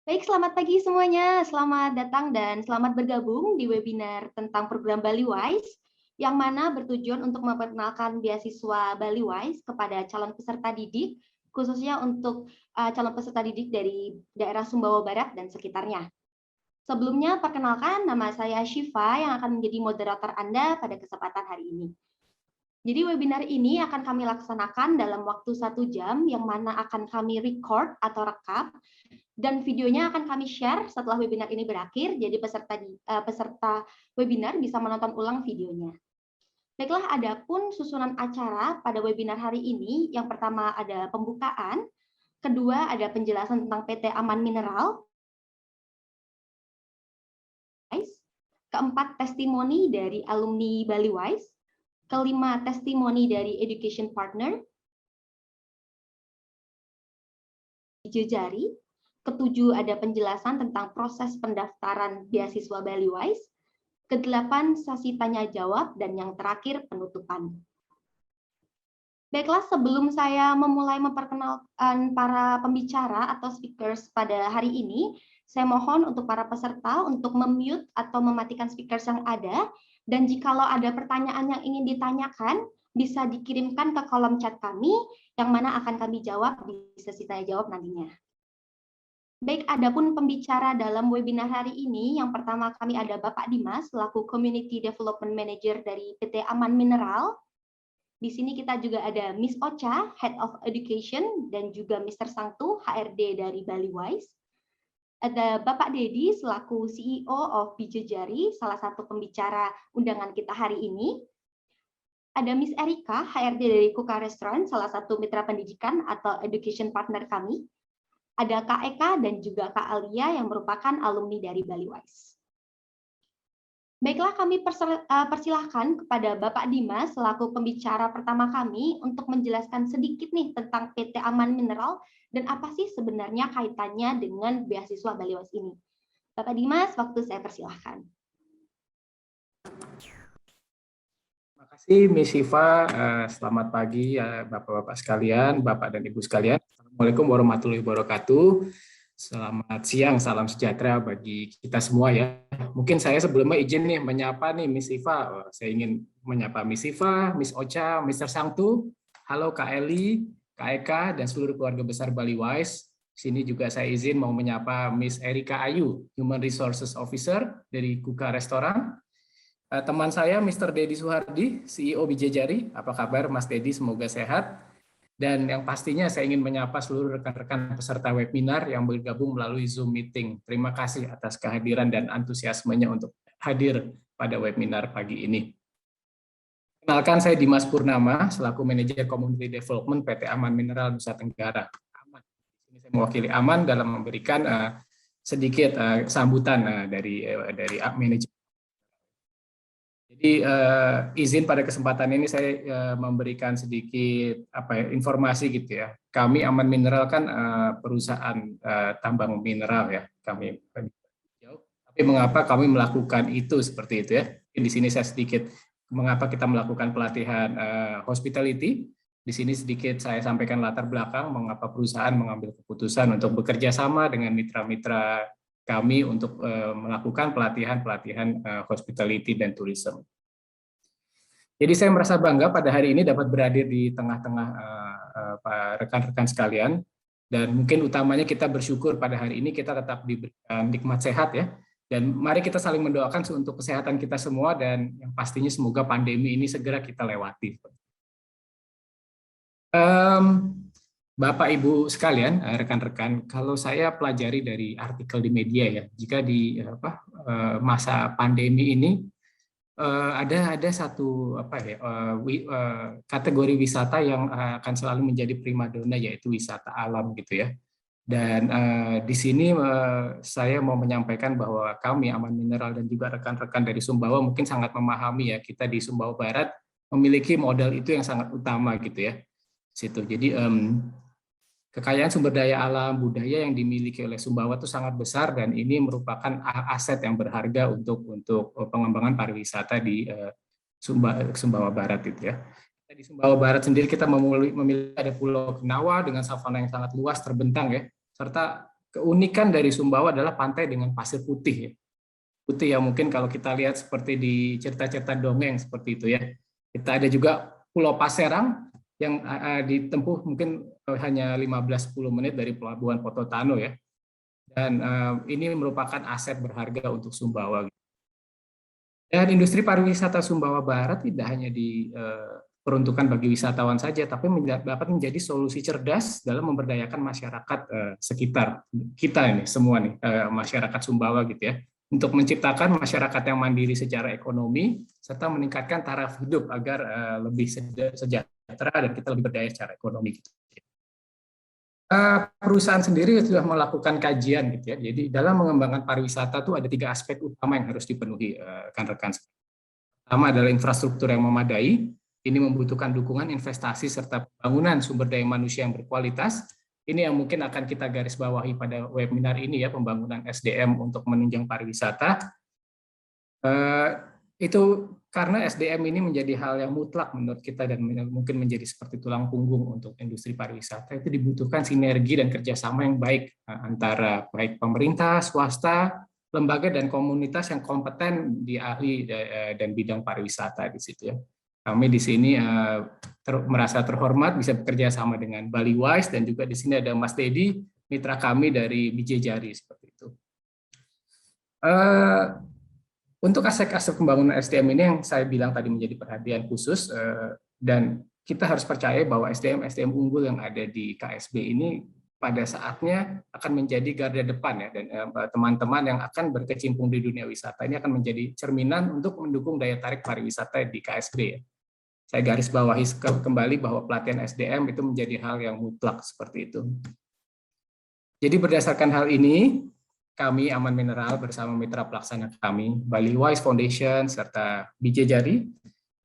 Baik, selamat pagi semuanya. Selamat datang dan selamat bergabung di webinar tentang program Bali Wise, yang mana bertujuan untuk memperkenalkan beasiswa Bali Wise kepada calon peserta didik, khususnya untuk calon peserta didik dari daerah Sumbawa Barat dan sekitarnya. Sebelumnya, perkenalkan nama saya Syifa yang akan menjadi moderator Anda pada kesempatan hari ini. Jadi webinar ini akan kami laksanakan dalam waktu 1 jam, yang mana akan kami record atau rekam, dan videonya akan kami share setelah webinar ini berakhir, jadi peserta webinar bisa menonton ulang videonya. Baiklah, adapun susunan acara pada webinar hari ini, yang pertama ada pembukaan, kedua ada penjelasan tentang PT Aman Mineral, keempat testimoni dari alumni Bali Wise, kelima testimoni dari education partner, jejari, ketujuh ada penjelasan tentang proses pendaftaran beasiswa Bali Wise, kedelapan sesi tanya jawab, dan yang terakhir penutupan. Baiklah, sebelum saya memulai memperkenalkan para pembicara atau speakers pada hari ini, saya mohon untuk para peserta untuk memute atau mematikan speakers yang ada, dan jikalau ada pertanyaan yang ingin ditanyakan, bisa dikirimkan ke kolom chat kami, yang mana akan kami jawab di sesi tanya jawab nantinya. Baik, adapun pembicara dalam webinar hari ini, yang pertama kami ada Bapak Dimas, selaku Community Development Manager dari PT Aman Mineral. Di sini kita juga ada Miss Ocha, Head of Education, dan juga Mr. Sangtu, HRD dari Bali Wise. Ada Bapak Dedi, selaku CEO of Bijejari, salah satu pembicara undangan kita hari ini. Ada Miss Erika, HRD dari Kuka Restaurant, salah satu mitra pendidikan atau education partner kami. Ada Kak Eka dan juga Kak Alia yang merupakan alumni dari Bali Wise. Baiklah, kami persilahkan kepada Bapak Dimas selaku pembicara pertama kami untuk menjelaskan sedikit nih tentang PT Aman Mineral dan apa sih sebenarnya kaitannya dengan beasiswa Bali Wise ini. Bapak Dimas, waktu saya persilahkan. Terima kasih, Miss Siva. Selamat pagi ya Bapak-Bapak sekalian, Bapak dan Ibu sekalian. Assalamualaikum warahmatullahi wabarakatuh. Selamat siang, salam sejahtera bagi kita semua ya. Mungkin saya sebelumnya izin nih menyapa nih Miss Siva. Saya ingin menyapa Miss Siva, Miss Ocha, Mr. Sangtu. Halo Kak Eli, Kak Eka, dan seluruh keluarga besar Bali Wise. Sini juga saya izin mau menyapa Miss Erika Ayu, Human Resources Officer dari Kuka Restoran. Teman saya Mr. Dedi Suhardi, CEO Bijejari. Apa kabar Mas Dedi? Semoga sehat. Dan yang pastinya saya ingin menyapa seluruh rekan-rekan peserta webinar yang bergabung melalui Zoom meeting. Terima kasih atas kehadiran dan antusiasmenya untuk hadir pada webinar pagi ini. Kenalkan, saya Dimas Purnama, selaku Manajer Community Development PT Aman Mineral Nusa Tenggara. Aman. Ini saya mewakili Aman dalam memberikan sedikit sambutan dari manajer. Jadi izin pada kesempatan ini saya memberikan sedikit informasi gitu ya. Kami Aman Mineral kan perusahaan tambang mineral ya. Tapi mengapa kami melakukan itu seperti itu ya? Di sini saya sedikit mengapa kita melakukan pelatihan hospitality. Di sini sedikit saya sampaikan latar belakang mengapa perusahaan mengambil keputusan untuk bekerja sama dengan mitra-mitra kami untuk melakukan pelatihan hospitality dan tourism. Jadi saya merasa bangga pada hari ini dapat berada di tengah-tengah rekan-rekan sekalian, dan mungkin utamanya kita bersyukur pada hari ini kita tetap diberikan nikmat sehat ya, dan mari kita saling mendoakan untuk kesehatan kita semua, dan yang pastinya semoga pandemi ini segera kita lewati. Bapak Ibu sekalian, rekan-rekan, kalau saya pelajari dari artikel di media ya, jika di masa pandemi ini ada satu kategori wisata yang akan selalu menjadi primadona, yaitu wisata alam gitu ya. Dan di sini saya mau menyampaikan bahwa kami Aman Mineral dan juga rekan-rekan dari Sumbawa mungkin sangat memahami ya, kita di Sumbawa Barat memiliki modal itu yang sangat utama gitu ya. Situ. Jadi kekayaan sumber daya alam, budaya yang dimiliki oleh Sumbawa itu sangat besar, dan ini merupakan aset yang berharga untuk pengembangan pariwisata di Sumbawa Barat itu ya. Di Sumbawa Barat sendiri kita memiliki ada Pulau Genawa dengan savana yang sangat luas terbentang ya, serta keunikan dari Sumbawa adalah pantai dengan pasir putih, ya. Putih yang mungkin kalau kita lihat seperti di cerita-cerita dongeng seperti itu ya. Kita ada juga Pulau Paserang yang ditempuh mungkin hanya 15-10 menit dari pelabuhan Pototano ya. Dan ini merupakan aset berharga untuk Sumbawa. Dan industri pariwisata Sumbawa Barat tidak hanya diperuntukkan bagi wisatawan saja, tapi dapat menjadi solusi cerdas dalam memberdayakan masyarakat sekitar kita ini semua nih, masyarakat Sumbawa gitu ya, untuk menciptakan masyarakat yang mandiri secara ekonomi serta meningkatkan taraf hidup agar lebih sejahtera dan kita lebih berdaya secara ekonomi. Gitu. Perusahaan sendiri sudah melakukan kajian gitu ya. Jadi dalam mengembangkan pariwisata itu ada 3 aspek utama yang harus dipenuhi rekan-rekan. Pertama adalah infrastruktur yang memadai. Ini membutuhkan dukungan investasi serta pembangunan sumber daya manusia yang berkualitas. Ini yang mungkin akan kita garis bawahi pada webinar ini ya, pembangunan SDM untuk menunjang pariwisata. Itu karena SDM ini menjadi hal yang mutlak menurut kita dan mungkin menjadi seperti tulang punggung untuk industri pariwisata. Itu dibutuhkan sinergi dan kerjasama yang baik antara baik pemerintah, swasta, lembaga dan komunitas yang kompeten di ahli dan bidang pariwisata di situ ya. Kami di sini merasa terhormat bisa bekerja sama dengan Bali Wise dan juga di sini ada Mas Dedi, mitra kami dari BJ Jari seperti itu. Untuk aspek-aspek pembangunan SDM ini yang saya bilang tadi menjadi perhatian khusus dan kita harus percaya bahwa SDM unggul yang ada di KSB ini pada saatnya akan menjadi garda depan ya, dan teman-teman yang akan berkecimpung di dunia wisata ini akan menjadi cerminan untuk mendukung daya tarik pariwisata di KSB ya. Saya garis bawahi kembali bahwa pelatihan SDM itu menjadi hal yang mutlak seperti itu. Jadi berdasarkan hal ini, kami Aman Mineral bersama mitra pelaksana kami, Bali Wise Foundation serta BJ Jari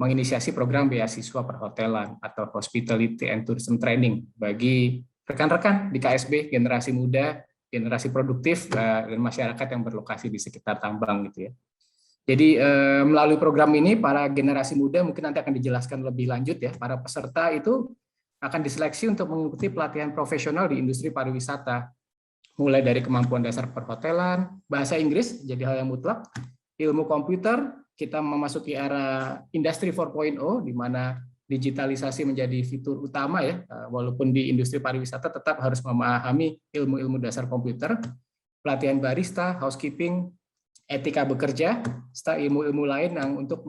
menginisiasi program beasiswa perhotelan atau Hospitality and Tourism Training bagi rekan-rekan di KSB, generasi muda, generasi produktif, dan masyarakat yang berlokasi di sekitar tambang gitu ya. Jadi melalui program ini para generasi muda mungkin nanti akan dijelaskan lebih lanjut ya, para peserta itu akan diseleksi untuk mengikuti pelatihan profesional di industri pariwisata, mulai dari kemampuan dasar perhotelan, bahasa Inggris jadi hal yang mutlak, ilmu komputer, kita memasuki era industri 4.0 di mana digitalisasi menjadi fitur utama ya, walaupun di industri pariwisata tetap harus memahami ilmu-ilmu dasar komputer, pelatihan barista, housekeeping, etika bekerja, serta ilmu-ilmu lain yang untuk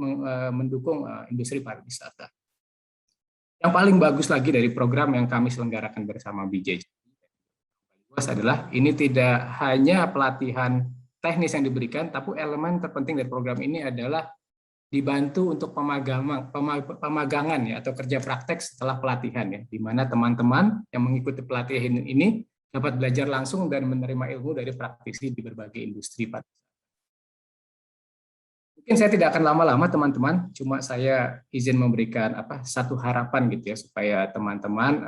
mendukung industri pariwisata. Yang paling bagus lagi dari program yang kami selenggarakan bersama BJ adalah ini tidak hanya pelatihan teknis yang diberikan, tapi elemen terpenting dari program ini adalah dibantu untuk pemagangan ya, atau kerja praktek setelah pelatihan ya, di mana teman-teman yang mengikuti pelatihan ini dapat belajar langsung dan menerima ilmu dari praktisi di berbagai industri pariwisata. Mungkin saya tidak akan lama-lama teman-teman, cuma saya izin memberikan satu harapan gitu ya, supaya teman-teman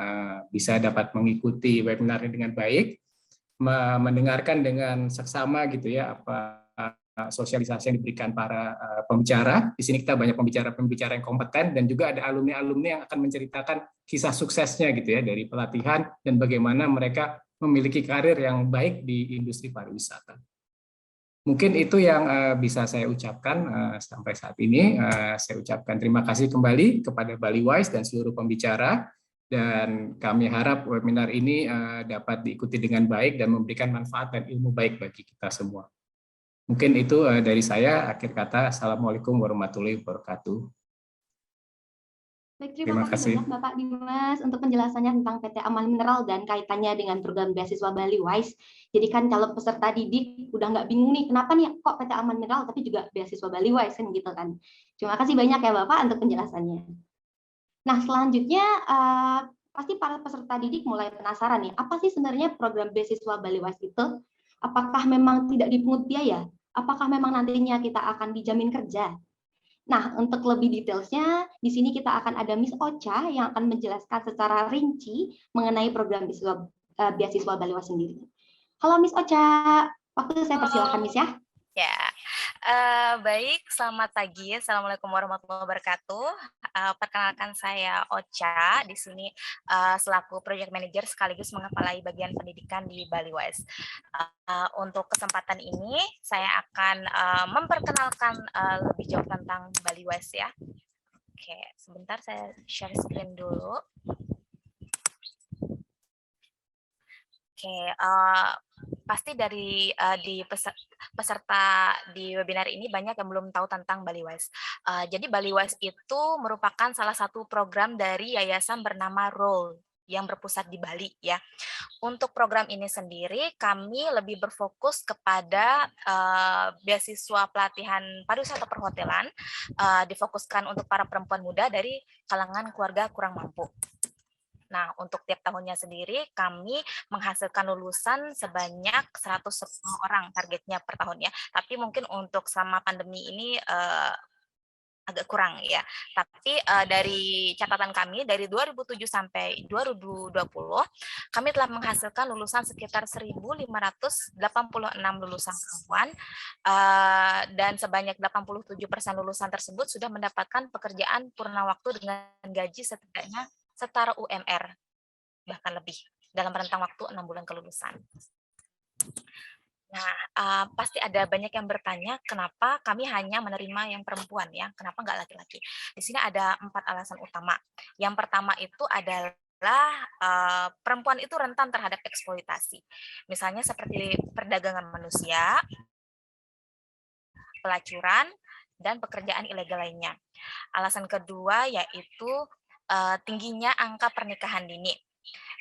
bisa dapat mengikuti webinar ini dengan baik, mendengarkan dengan seksama gitu ya apa sosialisasi yang diberikan para pembicara. Di sini kita banyak pembicara yang kompeten dan juga ada alumni-alumni yang akan menceritakan kisah suksesnya gitu ya dari pelatihan dan bagaimana mereka memiliki karir yang baik di industri pariwisata. Mungkin itu yang bisa saya ucapkan sampai saat ini. Saya ucapkan terima kasih kembali kepada Bali Wise dan seluruh pembicara, dan kami harap webinar ini dapat diikuti dengan baik dan memberikan manfaat dan ilmu baik bagi kita semua. Mungkin itu dari saya. Akhir kata, Assalamualaikum warahmatullahi wabarakatuh. Baik, terima kasih banyak Bapak Dimas untuk penjelasannya tentang PT Aman Mineral dan kaitannya dengan program beasiswa Bali Wise. Jadi kan kalau peserta didik udah nggak bingung nih, kenapa nih kok PT Aman Mineral tapi juga beasiswa Bali Wise kan gitu kan. Terima kasih banyak ya Bapak untuk penjelasannya. Nah selanjutnya pasti para peserta didik mulai penasaran nih, apa sih sebenarnya program beasiswa Bali Wise itu? Apakah memang tidak dipungut biaya? Apakah memang nantinya kita akan dijamin kerja? Nah, untuk lebih detailsnya, di sini kita akan ada Miss Ocha yang akan menjelaskan secara rinci mengenai program beasiswa Bali Wise sendiri. Halo Miss Ocha, waktu saya persilahkan Miss ya. Ya, baik, selamat pagi. Assalamualaikum warahmatullahi wabarakatuh. Perkenalkan saya Ocha, di sini selaku Project Manager sekaligus mengepalai bagian pendidikan di Baliwise. Untuk kesempatan ini, saya akan memperkenalkan lebih jauh tentang Baliwise ya. Oke, sebentar saya share screen dulu. Oke, pasti dari peserta di webinar ini banyak yang belum tahu tentang Baliwise. Jadi Baliwise itu merupakan salah satu program dari yayasan bernama Roll yang berpusat di Bali ya. Untuk program ini sendiri kami lebih berfokus kepada beasiswa pelatihan pariwisata perhotelan, difokuskan untuk para perempuan muda dari kalangan keluarga kurang mampu. Nah, untuk tiap tahunnya sendiri kami menghasilkan lulusan sebanyak 110 orang targetnya per tahunnya. Tapi mungkin untuk selama pandemi ini agak kurang ya. Tapi dari catatan kami dari 2007 sampai 2020 kami telah menghasilkan lulusan sekitar 1.586 lulusan perempuan dan sebanyak 87% lulusan tersebut sudah mendapatkan pekerjaan purna waktu dengan gaji setidaknya setara UMR, bahkan lebih, dalam rentang waktu 6 bulan kelulusan. Nah, pasti ada banyak yang bertanya, kenapa kami hanya menerima yang perempuan ya, kenapa nggak laki-laki? Di sini ada 4 alasan utama. Yang pertama itu adalah perempuan itu rentan terhadap eksploitasi. Misalnya seperti perdagangan manusia, pelacuran, dan pekerjaan ilegal lainnya. Alasan kedua yaitu tingginya angka pernikahan dini.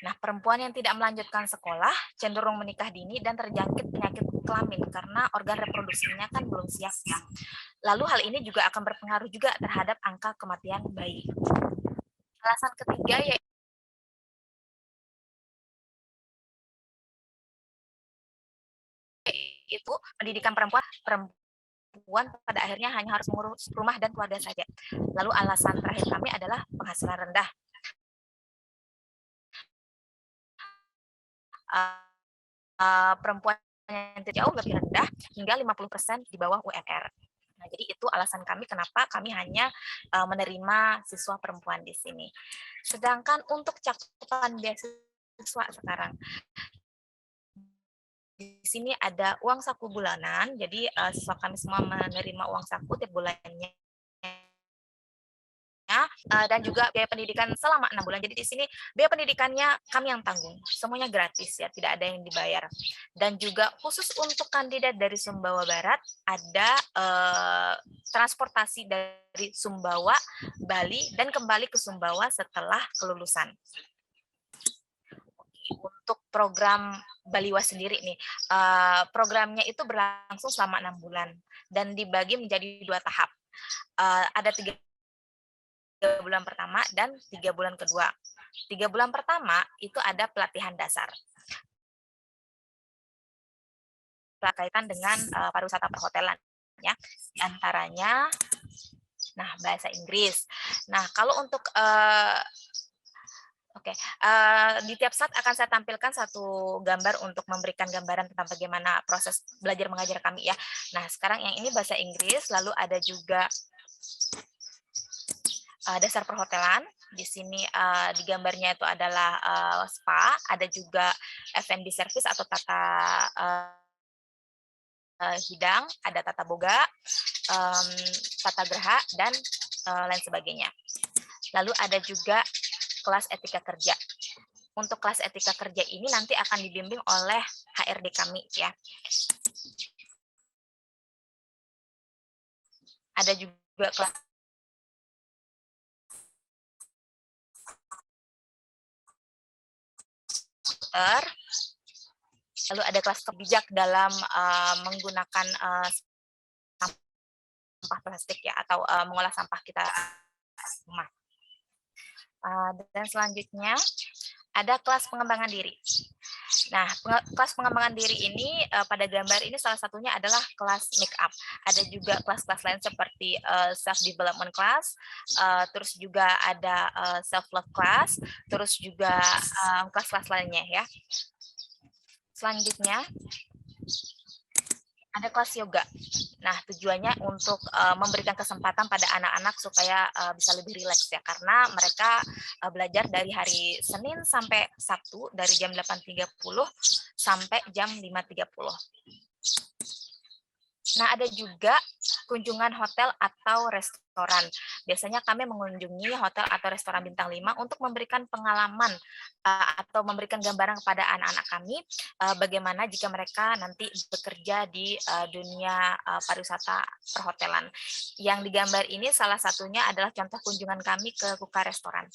Nah, perempuan yang tidak melanjutkan sekolah cenderung menikah dini dan terjangkit penyakit kelamin karena organ reproduksinya kan belum siap ya. Lalu hal ini juga akan berpengaruh juga terhadap angka kematian bayi. Alasan ketiga yaitu pendidikan perempuan pada akhirnya hanya harus mengurus rumah dan keluarga saja. Lalu alasan terakhir kami adalah penghasilan rendah. Perempuan yang jauh lebih rendah hingga 50% di bawah UMR. Nah, jadi itu alasan kami kenapa kami hanya menerima siswa perempuan di sini. Sedangkan untuk cakupan beasiswa sekarang, di sini ada uang saku bulanan, jadi siswa kami semua menerima uang saku tiap bulannya. Dan juga biaya pendidikan selama 6 bulan. Jadi di sini biaya pendidikannya kami yang tanggung, semuanya gratis ya, tidak ada yang dibayar. Dan juga khusus untuk kandidat dari Sumbawa Barat ada transportasi dari Sumbawa, Bali, dan kembali ke Sumbawa setelah kelulusan. Untuk program Baliwise sendiri nih, programnya itu berlangsung selama 6 bulan dan dibagi menjadi 2 tahap. Ada 3 bulan pertama dan 3 bulan kedua. 3 bulan pertama itu ada pelatihan dasar. Berkaitan dengan pariwisata perhotelan ya. Di antaranya bahasa Inggris. Nah, kalau untuk di tiap saat akan saya tampilkan satu gambar untuk memberikan gambaran tentang bagaimana proses belajar mengajar kami ya. Nah, sekarang yang ini bahasa Inggris, lalu ada juga dasar perhotelan. Di sini di gambarnya itu adalah spa, ada juga F&B service atau tata hidang, ada tata boga, tata geraha, dan lain sebagainya. Lalu ada juga kelas etika kerja. Untuk kelas etika kerja ini nanti akan dibimbing oleh HRD kami ya. Ada juga kelas lalu ada kelas bijak dalam menggunakan sampah plastik ya, atau mengolah sampah kita rumah. Dan selanjutnya ada kelas pengembangan diri. Nah, kelas pengembangan diri ini pada gambar ini salah satunya adalah kelas make up. Ada juga kelas-kelas lain seperti self development class, terus juga ada self love class, terus juga kelas-kelas lainnya ya. Selanjutnya ada kelas yoga. Nah, tujuannya untuk memberikan kesempatan pada anak-anak supaya bisa lebih rileks ya, karena mereka belajar dari hari Senin sampai Sabtu dari jam 8.30 sampai jam 5.30. Nah, ada juga kunjungan hotel atau restoran. Biasanya kami mengunjungi hotel atau restoran bintang 5 untuk memberikan pengalaman atau memberikan gambaran kepada anak-anak kami bagaimana jika mereka nanti bekerja di dunia pariwisata perhotelan. Yang digambar ini salah satunya adalah contoh kunjungan kami ke Kuka Restoran.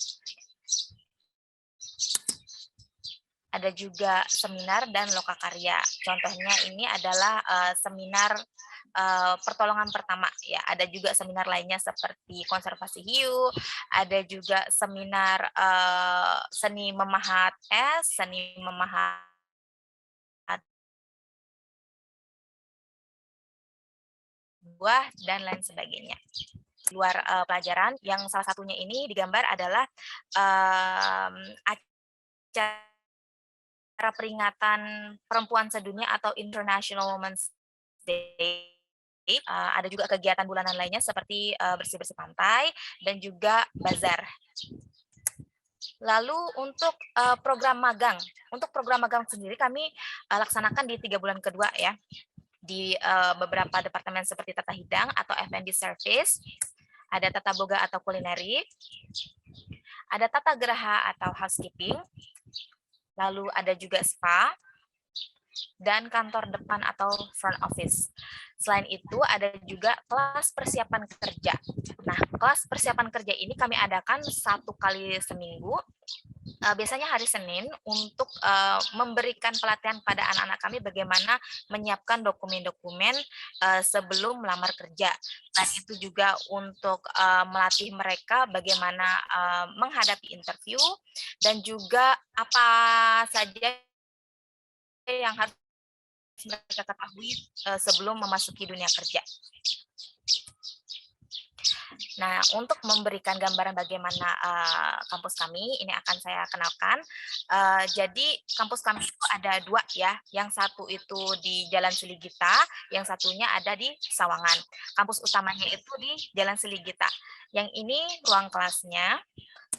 Ada juga seminar dan lokakarya. Contohnya ini adalah seminar pertolongan pertama ya. Ada juga seminar lainnya seperti konservasi hiu, ada juga seminar seni memahat es, seni memahat buah dan lain sebagainya. Luar pelajaran yang salah satunya ini digambar adalah acara peringatan perempuan sedunia atau International Women's Day. Ada juga kegiatan bulanan lainnya seperti bersih-bersih pantai dan juga bazar. Lalu untuk program magang sendiri kami laksanakan di 3 bulan kedua ya, di beberapa departemen seperti tata hidang atau F&B service, ada tata boga atau kulineri, ada tata geraha atau housekeeping, lalu ada juga spa, dan kantor depan atau front office. Selain itu ada juga kelas persiapan kerja. Nah, kelas persiapan kerja ini kami adakan 1 kali seminggu, biasanya hari Senin, untuk memberikan pelatihan pada anak-anak kami bagaimana menyiapkan dokumen-dokumen sebelum melamar kerja. Dan itu juga untuk melatih mereka bagaimana menghadapi interview dan juga apa saja yang harus mereka ketahui sebelum memasuki dunia kerja. Nah, untuk memberikan gambaran bagaimana kampus kami, ini akan saya kenalkan. Jadi kampus kami itu ada 2 ya, yang satu itu di Jalan Siligita, yang satunya ada di Sawangan. Kampus utamanya itu di Jalan Siligita. Yang ini ruang kelasnya,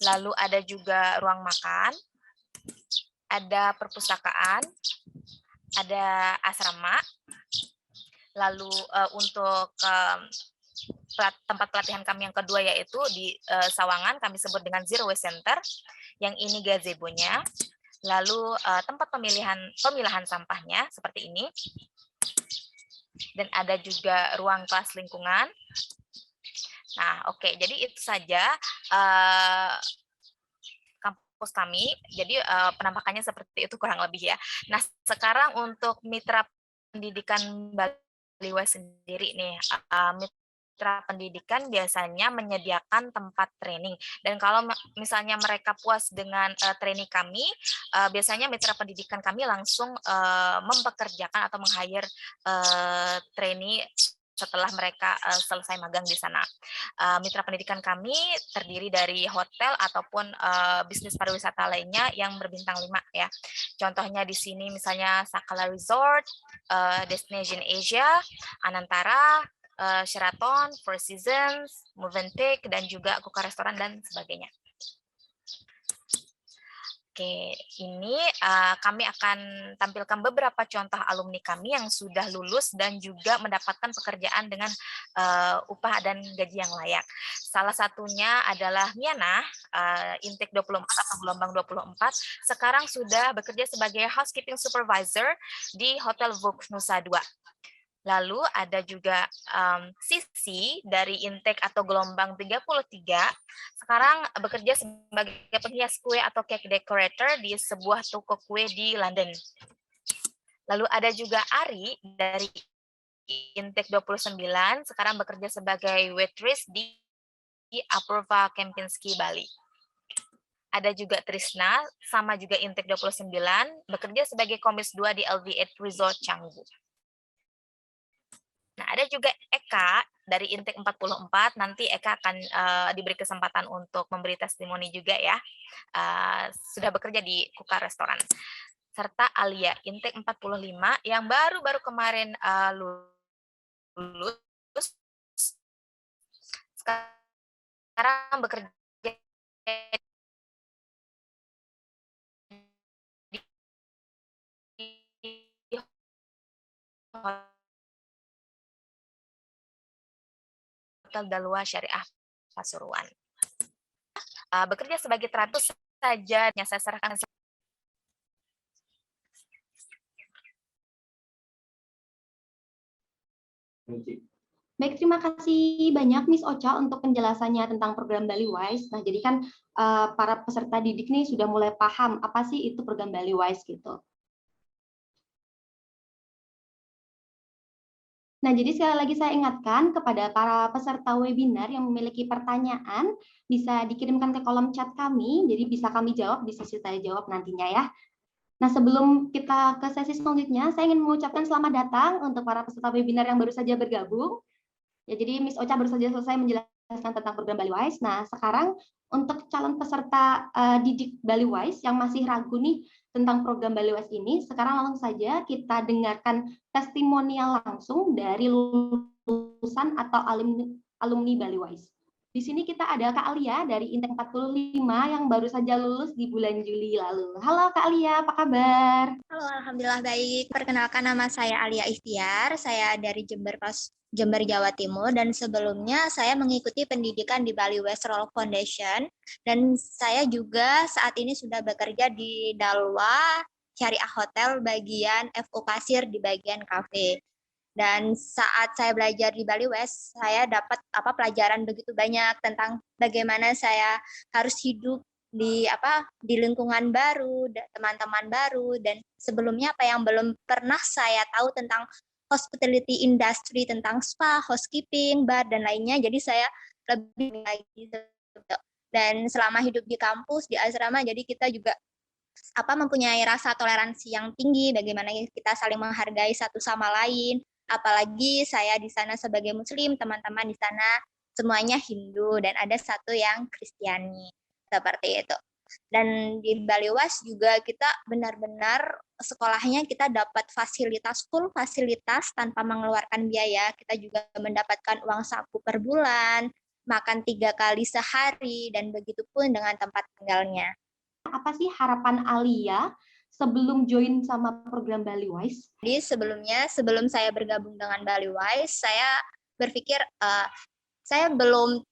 lalu ada juga ruang makan, ada perpustakaan, ada asrama, lalu untuk tempat pelatihan kami yang kedua yaitu di Sawangan, kami sebut dengan Zero Waste Center, yang ini gazebo-nya, lalu tempat pemilahan sampahnya seperti ini, dan ada juga ruang kelas lingkungan. Nah, oke, jadi itu saja kampus kami. Jadi penampakannya seperti itu kurang lebih ya. Nah, sekarang untuk mitra pendidikan Baliwais sendiri nih, mitra pendidikan biasanya menyediakan tempat training, dan kalau misalnya mereka puas dengan training kami, biasanya mitra pendidikan kami langsung mempekerjakan atau meng-hire trainee setelah mereka selesai magang di sana. Mitra pendidikan kami terdiri dari hotel ataupun bisnis pariwisata lainnya yang berbintang 5 ya. Contohnya di sini misalnya Sakala Resort, Destination Asia, Anantara, Sheraton, Four Seasons, Movenpick, dan juga Kuka Restoran dan sebagainya. Oke, ini kami akan tampilkan beberapa contoh alumni kami yang sudah lulus dan juga mendapatkan pekerjaan dengan upah dan gaji yang layak. Salah satunya adalah Miana, intake 24 atau gelombang 24, sekarang sudah bekerja sebagai housekeeping supervisor di Hotel Vogue Nusa Dua. Lalu ada juga Sisi dari intake atau gelombang 33, sekarang bekerja sebagai penghias kue atau cake decorator di sebuah toko kue di London. Lalu ada juga Ari dari intake 29, sekarang bekerja sebagai waitress di Apurva Kempinski, Bali. Ada juga Trisna, sama juga intake 29, bekerja sebagai komis 2 di LV8 Resort Canggu. Nah, ada juga Eka dari intake 44, nanti Eka akan diberi kesempatan untuk memberi testimoni juga ya. Sudah bekerja di Kuka Restoran. Serta Alia, intake 45, yang baru-baru kemarin lulus sekarang bekerja di Hotel Dalua Syariah Pasuruan. Bekerja sebagai terapis saja yang saya serahkan. Baik, terima kasih banyak Miss Ocha untuk penjelasannya tentang program Bali Wise. Nah, jadi kan para peserta didik nih sudah mulai paham apa sih itu program Bali Wise gitu. Nah, jadi sekali lagi saya ingatkan kepada para peserta webinar yang memiliki pertanyaan, bisa dikirimkan ke kolom chat kami, jadi bisa kami jawab di sesi tanya jawab nantinya ya. Nah, sebelum kita ke sesi selanjutnya, saya ingin mengucapkan selamat datang untuk para peserta webinar yang baru saja bergabung. Ya, jadi Miss Ocha baru saja selesai menjelaskan tentang program Bali Wise. Nah, sekarang untuk calon peserta didik Bali Wise yang masih ragu nih tentang program Bali Wise ini, sekarang langsung saja kita dengarkan testimonial langsung dari lulusan atau alumni Bali Wise. Di sini kita ada Kak Alia dari Intek 45 yang baru saja lulus di bulan Juli lalu. Halo Kak Alia, apa kabar? Halo, alhamdulillah baik. Perkenalkan, nama saya Alia Ikhtiar. Saya dari Jember, Jawa Timur, dan sebelumnya saya mengikuti pendidikan di Bali West Roll Foundation, dan saya juga saat ini sudah bekerja di Dalwa Syariah Hotel bagian FO Kasir di bagian kafe. Dan saat saya belajar di Bali West, saya dapat pelajaran begitu banyak tentang bagaimana saya harus hidup di lingkungan baru, teman-teman baru, dan sebelumnya apa yang belum pernah saya tahu tentang hospitality industry, tentang spa, housekeeping, bar, dan lainnya. Jadi saya lebih lagi. Dan selama hidup di kampus, di asrama, jadi kita juga mempunyai rasa toleransi yang tinggi, bagaimana kita saling menghargai satu sama lain. Apalagi saya di sana sebagai Muslim, teman-teman di sana semuanya Hindu, dan ada satu yang Kristiani, seperti itu. Dan di Bali Wise juga kita benar-benar sekolahnya kita dapat full fasilitas tanpa mengeluarkan biaya. Kita juga mendapatkan uang saku per bulan, makan 3 kali sehari, dan begitu pun dengan tempat tinggalnya. Apa sih harapan Alia sebelum join sama program Bali Wise? Jadi sebelum saya bergabung dengan Bali Wise, saya berpikir saya belum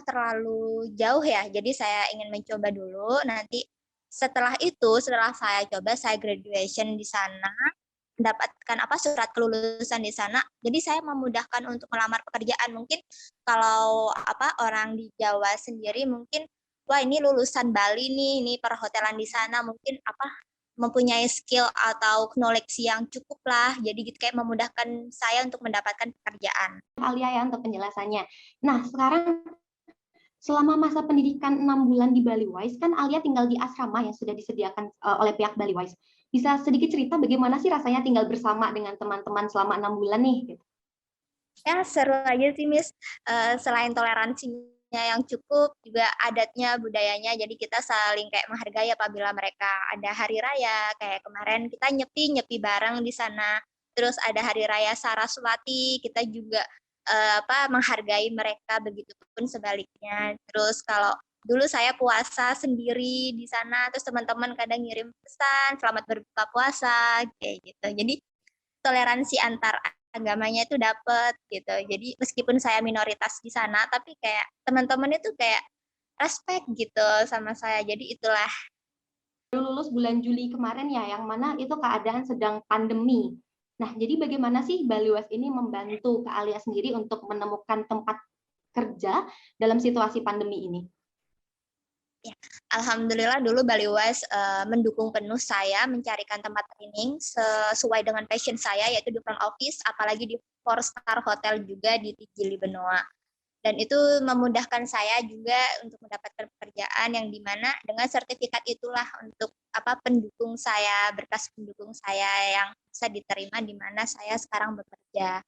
terlalu jauh ya. Jadi saya ingin mencoba dulu. Nanti setelah saya coba, saya graduation di sana, mendapatkan surat kelulusan di sana. Jadi saya memudahkan untuk melamar pekerjaan. Mungkin kalau orang di Jawa sendiri mungkin wah ini lulusan Bali nih, ini perhotelan di sana mungkin mempunyai skill atau knowledge yang cukup lah. Jadi gitu kayak memudahkan saya untuk mendapatkan pekerjaan. Alia ya untuk penjelasannya. Nah, sekarang selama masa pendidikan 6 bulan di Bali Wise, kan Alia tinggal di asrama yang sudah disediakan oleh pihak Bali Wise. Bisa sedikit cerita bagaimana sih rasanya tinggal bersama dengan teman-teman selama 6 bulan nih? Ya, seru aja sih, Miss. Selain toleransinya yang cukup, juga adatnya, budayanya, jadi kita saling kayak menghargai apabila mereka ada hari raya, kayak kemarin kita nyepi bareng di sana. Terus ada hari raya Saraswati, kita juga menghargai mereka, begitupun sebaliknya. Terus kalau dulu saya puasa sendiri di sana, terus teman-teman kadang ngirim pesan selamat berbuka puasa kayak gitu. Jadi toleransi antar agamanya itu dapet gitu. Jadi meskipun saya minoritas di sana, tapi kayak teman-teman itu kayak respect gitu sama saya. Jadi itulah. Lulus bulan Juli kemarin ya, yang mana itu keadaan sedang pandemi. Nah, jadi bagaimana sih Bali Wise ini membantu Kak Alia sendiri untuk menemukan tempat kerja dalam situasi pandemi ini? Ya, alhamdulillah dulu Bali Wise mendukung penuh saya mencarikan tempat training sesuai dengan passion saya, yaitu di front office, apalagi di 4-star hotel juga di Gili Benoa. Dan itu memudahkan saya juga untuk mendapatkan pekerjaan yang dimana dengan sertifikat itulah untuk pendukung saya, berkas pendukung saya yang bisa diterima di mana saya sekarang bekerja.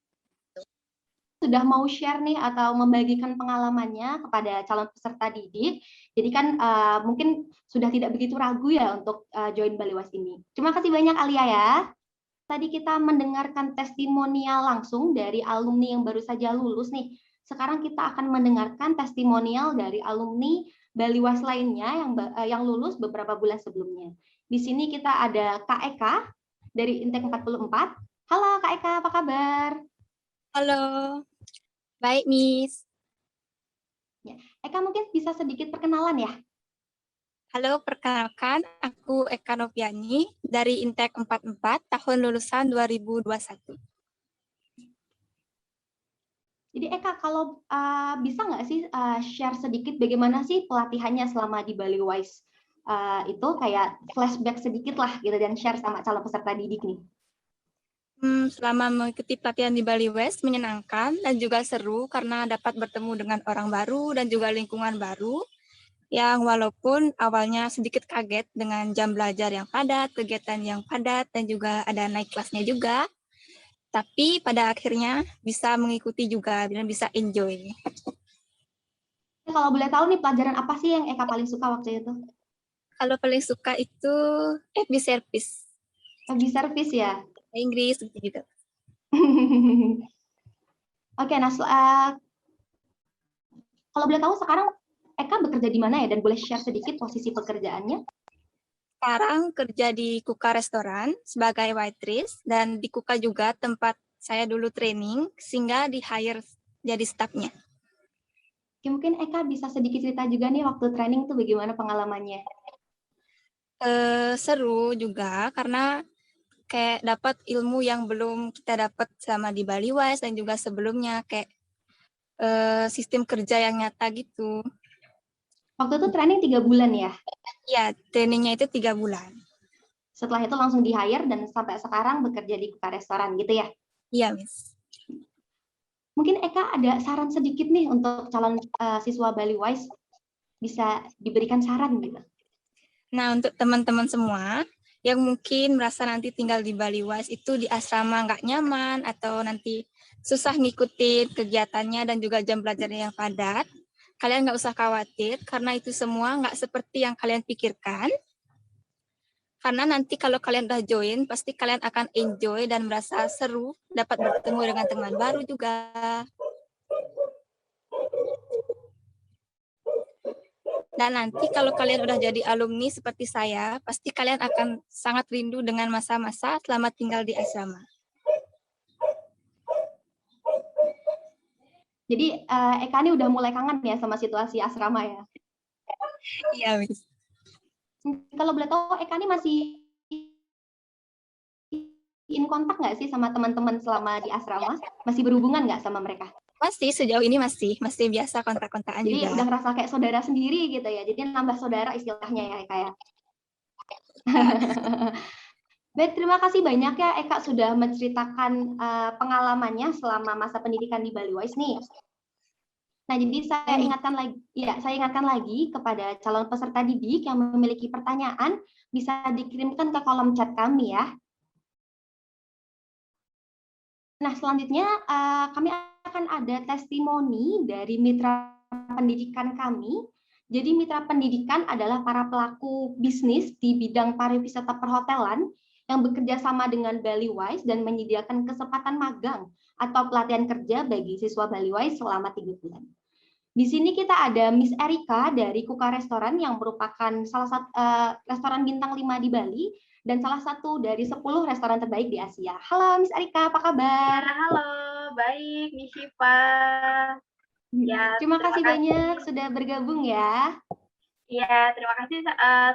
Sudah mau share nih atau membagikan pengalamannya kepada calon peserta didik. Jadi kan mungkin sudah tidak begitu ragu ya untuk join Bali Wise ini. Terima kasih banyak Alia ya. Tadi kita mendengarkan testimonial langsung dari alumni yang baru saja lulus nih. sekarang kita akan mendengarkan testimonial dari alumni Baliwas lainnya yang lulus beberapa bulan sebelumnya. Di sini kita ada Kak Eka dari Intek 44. Halo Kak Eka, apa kabar? Halo, baik Miss. Eka mungkin bisa sedikit perkenalan ya? Halo, perkenalkan aku Eka Noviani dari Intek 44 tahun lulusan 2021. Jadi Eka, kalau bisa nggak sih share sedikit bagaimana sih pelatihannya selama di Baliwise? Itu kayak flashback sedikit lah gitu dan share sama calon peserta didik nih. Selama mengikuti pelatihan di Baliwise menyenangkan dan juga seru karena dapat bertemu dengan orang baru dan juga lingkungan baru yang walaupun awalnya sedikit kaget dengan jam belajar yang padat, kegiatan yang padat, dan juga ada naik kelasnya juga, tapi pada akhirnya bisa mengikuti juga dan bisa enjoy. Kalau boleh tahu nih pelajaran apa sih yang Eka paling suka waktu itu? Kalau paling suka itu FB Service. FB Service ya? Inggris gitu. Oke, nah kalau boleh tahu sekarang Eka bekerja di mana ya dan boleh share sedikit posisi pekerjaannya? Sekarang kerja di Kuka Restoran sebagai waitress dan di Kuka juga tempat saya dulu training sehingga di hire jadi stafnya. Oke, mungkin Eka bisa sedikit cerita juga nih waktu training tuh bagaimana pengalamannya? Seru juga karena kayak dapat ilmu yang belum kita dapat sama di Baliwise dan juga sebelumnya kayak sistem kerja yang nyata gitu. Waktu itu training 3 bulan ya? Iya, trainingnya itu 3 bulan. Setelah itu langsung di hire dan sampai sekarang bekerja di Kuka Restoran gitu ya? Iya, Miss. Mungkin Eka ada saran sedikit nih untuk calon siswa Baliwise, bisa diberikan saran gitu. Nah, untuk teman-teman semua yang mungkin merasa nanti tinggal di Baliwise itu di asrama nggak nyaman atau nanti susah ngikutin kegiatannya dan juga jam belajarnya yang padat, kalian nggak usah khawatir karena itu semua nggak seperti yang kalian pikirkan. Karena nanti kalau kalian udah join, pasti kalian akan enjoy dan merasa seru, dapat bertemu dengan teman baru juga. Dan nanti kalau kalian udah jadi alumni seperti saya, pasti kalian akan sangat rindu dengan masa-masa selama tinggal di asrama. Jadi Eka ini udah mulai kangen ya sama situasi asrama ya? Iya, Miss. Kalau boleh tahu Eka ini masih in kontak nggak sih sama teman-teman selama di asrama? Masih berhubungan nggak sama mereka? Masih, sejauh ini masih biasa kontak-kontakan juga. Jadi udah ngerasa kayak saudara sendiri gitu ya, jadi nambah saudara istilahnya ya Eka ya. Baik, terima kasih banyak ya Eka sudah menceritakan pengalamannya selama masa pendidikan di Baliwise nih. Nah, jadi saya ingatkan lagi kepada calon peserta didik yang memiliki pertanyaan bisa dikirimkan ke kolom chat kami ya. Nah, selanjutnya kami akan ada testimoni dari mitra pendidikan kami. Jadi mitra pendidikan adalah para pelaku bisnis di bidang pariwisata perhotelan yang bekerja sama dengan Baliwise dan menyediakan kesempatan magang atau pelatihan kerja bagi siswa Baliwise selama 3 bulan. Di sini kita ada Miss Erika dari Kuka Restoran yang merupakan salah satu restoran bintang 5 di Bali dan salah satu dari 10 restoran terbaik di Asia. Halo Miss Erika, apa kabar? Halo, baik Miss Syifa. Ya, terima kasih banyak sudah bergabung ya. Ya, terima kasih.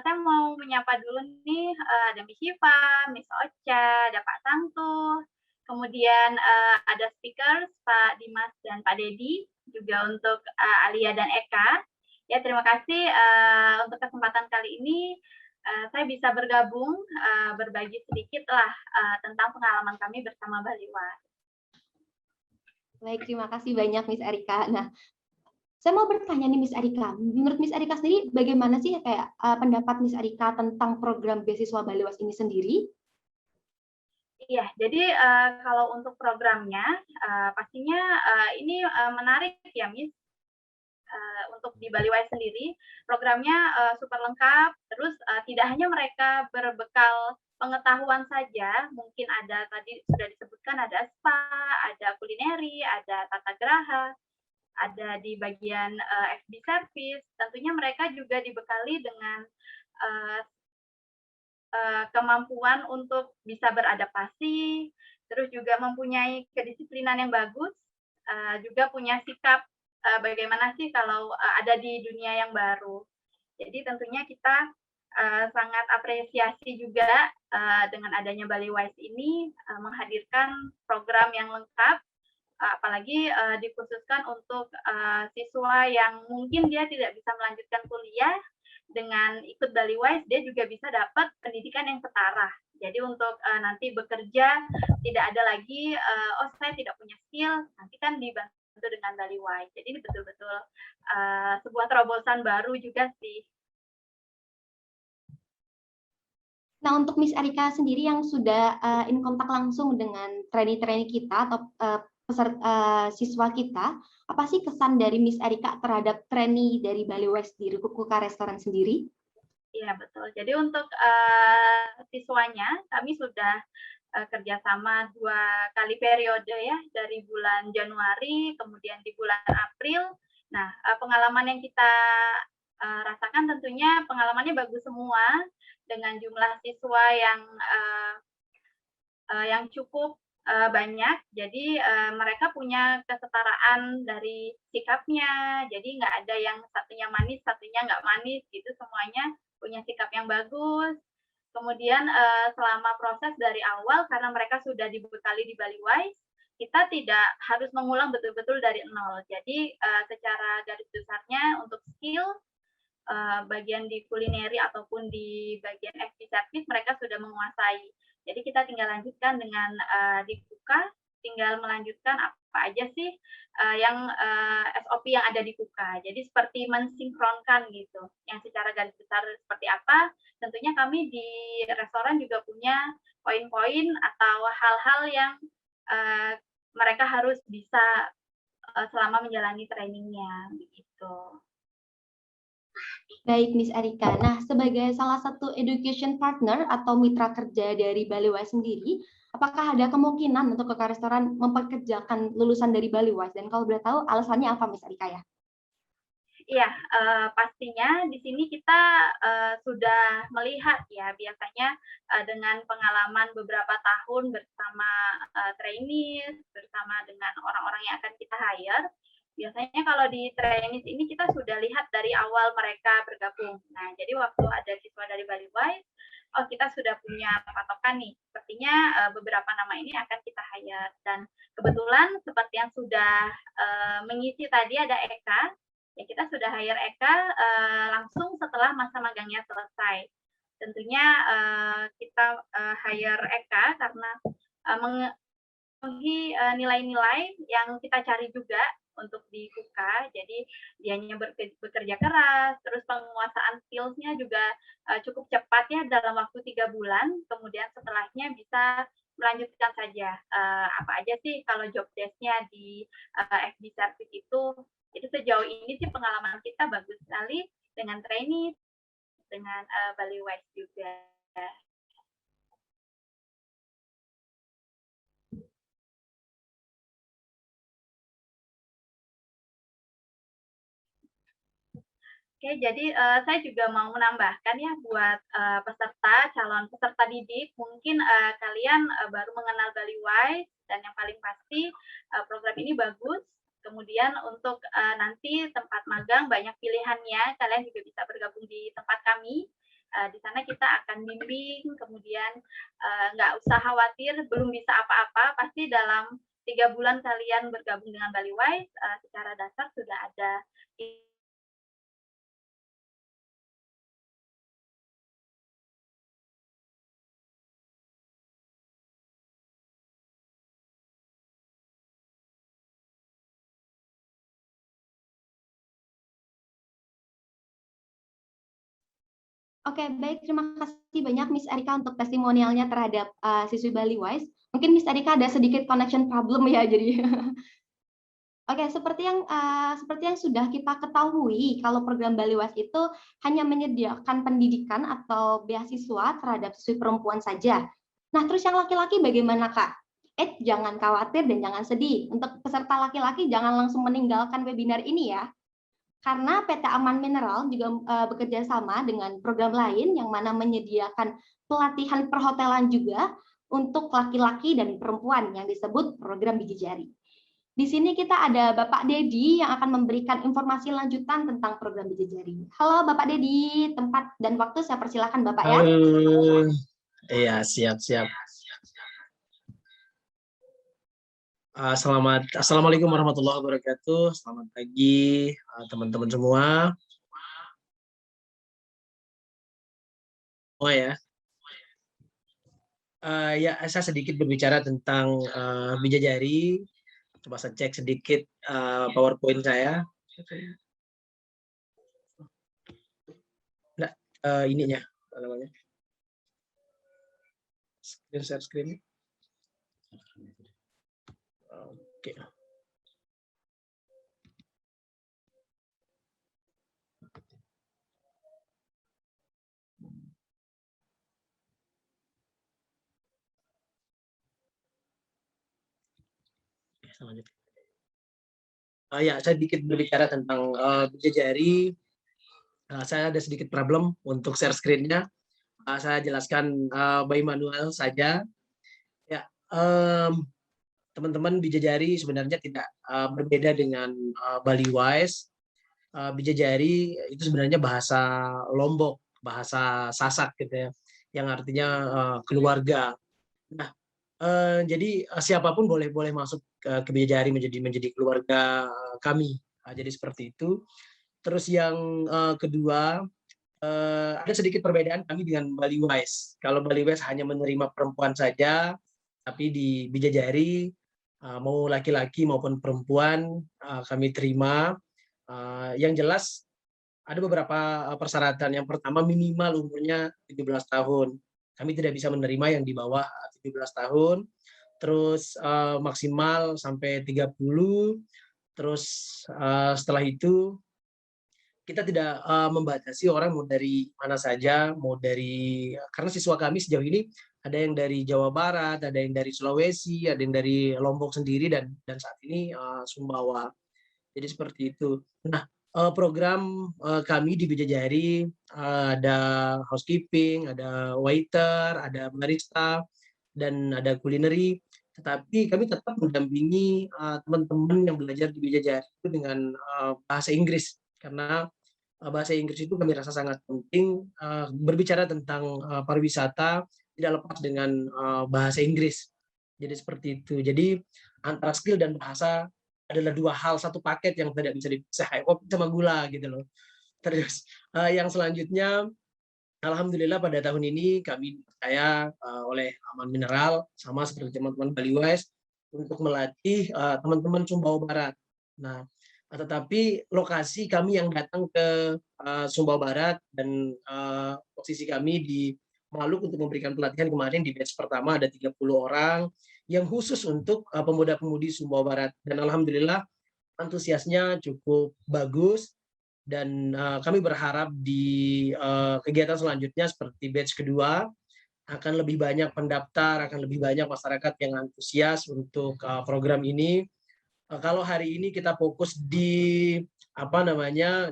Saya mau menyapa dulu nih, ada Miss Syifa, Miss Ocha, ada Pak Sangtuh, kemudian ada speakers Pak Dimas dan Pak Dedi, juga untuk Alia dan Eka. Ya, terima kasih untuk kesempatan kali ini. Saya bisa bergabung, berbagi sedikit lah tentang pengalaman kami bersama Baliwise. Baik, terima kasih banyak Miss Erika. Nah, saya mau bertanya nih Miss Erika, menurut Miss Erika sendiri bagaimana sih kayak pendapat Miss Erika tentang program beasiswa Baliwise ini sendiri? Iya, jadi kalau untuk programnya pastinya ini menarik ya Miss. Untuk di Baliwise sendiri programnya super lengkap, terus tidak hanya mereka berbekal pengetahuan saja, mungkin ada tadi sudah disebutkan ada spa, ada kulineri, ada tata geraha, ada di bagian FB service, tentunya mereka juga dibekali dengan kemampuan untuk bisa beradaptasi, terus juga mempunyai kedisiplinan yang bagus, juga punya sikap bagaimana sih kalau ada di dunia yang baru. Jadi tentunya kita sangat apresiasi juga dengan adanya Baliwise ini menghadirkan program yang lengkap, apalagi dikhususkan untuk siswa yang mungkin dia tidak bisa melanjutkan kuliah. Dengan ikut Baliwise dia juga bisa dapat pendidikan yang setara. Jadi untuk nanti bekerja tidak ada lagi oh saya tidak punya skill, nanti kan dibantu dengan Baliwise. Jadi ini betul-betul sebuah terobosan baru juga sih. Nah, untuk Miss Erika sendiri yang sudah in kontak langsung dengan trainee-trainee kita atau peserta siswa kita, apa sih kesan dari Miss Erika terhadap trainee dari Baliwise di Kuka Restoran sendiri? Iya, betul. Jadi untuk siswanya, kami sudah kerjasama 2 kali periode ya, dari bulan Januari, kemudian di bulan April. Nah, pengalaman yang kita rasakan tentunya pengalamannya bagus semua, dengan jumlah siswa yang cukup banyak, jadi mereka punya kesetaraan dari sikapnya, jadi nggak ada yang satunya manis, satunya nggak manis, gitu, semuanya punya sikap yang bagus. Kemudian selama proses dari awal, karena mereka sudah dibekali di Baliwise, kita tidak harus mengulang betul-betul dari nol. Jadi secara garis besarnya untuk skill, bagian di kulineri ataupun di bagian FB service mereka sudah menguasai. Jadi kita tinggal lanjutkan dengan di KUKA, tinggal melanjutkan apa aja sih yang SOP yang ada di KUKA. Jadi seperti mensinkronkan gitu. Yang secara garis besar seperti apa, tentunya kami di restoran juga punya poin-poin atau hal-hal yang mereka harus bisa selama menjalani trainingnya begitu. Baik, Miss Erika. Nah, sebagai salah satu education partner atau mitra kerja dari Baliwise sendiri, apakah ada kemungkinan untuk Kuka Restoran memperkerjakan lulusan dari Baliwise? Dan kalau boleh tahu alasannya apa, Miss Erika ya? Iya, pastinya di sini kita sudah melihat ya, biasanya dengan pengalaman beberapa tahun bersama trainees, bersama dengan orang-orang yang akan kita hire, biasanya kalau di trainees ini kita sudah lihat dari awal mereka bergabung. Nah, jadi waktu ada siswa dari Baliwise, oh kita sudah punya patokan nih, sepertinya beberapa nama ini akan kita hire. Dan kebetulan seperti yang sudah mengisi tadi ada Eka, ya kita sudah hire Eka langsung setelah masa magangnya selesai. Tentunya kita hire Eka karena memenuhi nilai-nilai yang kita cari juga untuk di KUKA, jadi dianya bekerja keras, terus penguasaan skills-nya juga cukup cepat ya dalam waktu 3 bulan, kemudian setelahnya bisa melanjutkan saja apa aja sih kalau job desk-nya di FB service itu sejauh ini sih pengalaman kita bagus sekali dengan trainee, dengan Baliwise juga. Oke, jadi saya juga mau menambahkan ya buat peserta, calon peserta didik, mungkin kalian baru mengenal Baliwise, dan yang paling pasti program ini bagus. Kemudian untuk nanti tempat magang banyak pilihannya, kalian juga bisa bergabung di tempat kami. Di sana kita akan bimbing, kemudian nggak usah khawatir, belum bisa apa-apa, pasti dalam 3 bulan kalian bergabung dengan Baliwise, secara dasar sudah ada Oke, baik. Terima kasih banyak Miss Erika untuk testimonialnya terhadap siswi Baliwise. Mungkin Miss Erika ada sedikit connection problem ya, jadi. Oke, seperti yang sudah kita ketahui, kalau program Baliwise itu hanya menyediakan pendidikan atau beasiswa terhadap siswi perempuan saja. Nah, terus yang laki-laki bagaimana, Kak? Jangan khawatir dan jangan sedih. Untuk peserta laki-laki jangan langsung meninggalkan webinar ini ya. Karena PT Aman Mineral juga bekerja sama dengan program lain yang mana menyediakan pelatihan perhotelan juga untuk laki-laki dan perempuan yang disebut program biji jari. Di sini kita ada Bapak Dedi yang akan memberikan informasi lanjutan tentang program biji jari. Halo Bapak Dedi, tempat dan waktu saya persilakan Bapak ya. Halo, iya siap-siap. Assalamualaikum warahmatullahi wabarakatuh. Selamat pagi teman-teman semua. Ya. Ya, saya sedikit berbicara tentang biji jari. Coba saya cek sedikit PowerPoint saya. Nah, ininya apa namanya? Share screen. Oke. Ya, saya sedikit berbicara tentang biji jari. Saya ada sedikit problem untuk share screen-nya. Saya jelaskan by manual saja. Ya, teman-teman, biji jari sebenarnya tidak berbeda dengan Bali Wise. Biji jari itu sebenarnya bahasa Lombok, bahasa Sasak gitu ya, yang artinya keluarga. Nah, jadi siapapun boleh masuk ke biji jari menjadi keluarga kami. Jadi seperti itu. Terus yang kedua, ada sedikit perbedaan kami dengan Bali Wise. Kalau Bali Wise hanya menerima perempuan saja, tapi di biji jari mau laki-laki maupun perempuan kami terima. Yang jelas ada beberapa persyaratan. Yang pertama, minimal umurnya 17 tahun. Kami tidak bisa menerima yang di bawah 17 tahun. Terus maksimal sampai 30. Terus setelah itu kita tidak membatasi orang mau dari mana saja, karena siswa kami sejauh ini ada yang dari Jawa Barat, ada yang dari Sulawesi, ada yang dari Lombok sendiri, dan saat ini Sumbawa. Jadi seperti itu. Nah, program kami di Biji Jari ada housekeeping, ada waiter, ada barista, dan ada culinary. Tetapi kami tetap mendampingi teman-teman yang belajar di Biji Jari itu dengan bahasa Inggris, karena bahasa Inggris itu kami rasa sangat penting. Berbicara tentang pariwisata tidak lepas dengan bahasa Inggris. Jadi seperti itu. Jadi antara skill dan bahasa adalah dua hal, satu paket yang tidak bisa dipisah, kayak kopi sama gula gitu loh. Terus yang selanjutnya, alhamdulillah pada tahun ini kami dipercaya oleh Aman Mineral sama seperti teman-teman Bali Wise untuk melatih teman-teman Sumbawa Barat. Nah, tetapi lokasi kami yang datang ke Sumbawa Barat dan posisi kami di Maluk untuk memberikan pelatihan kemarin di batch pertama ada 30 orang yang khusus untuk pemuda-pemudi Sumbawa Barat, dan alhamdulillah antusiasnya cukup bagus, dan kami berharap di kegiatan selanjutnya seperti batch kedua akan lebih banyak pendaftar, akan lebih banyak masyarakat yang antusias untuk program ini. Kalau hari ini kita fokus di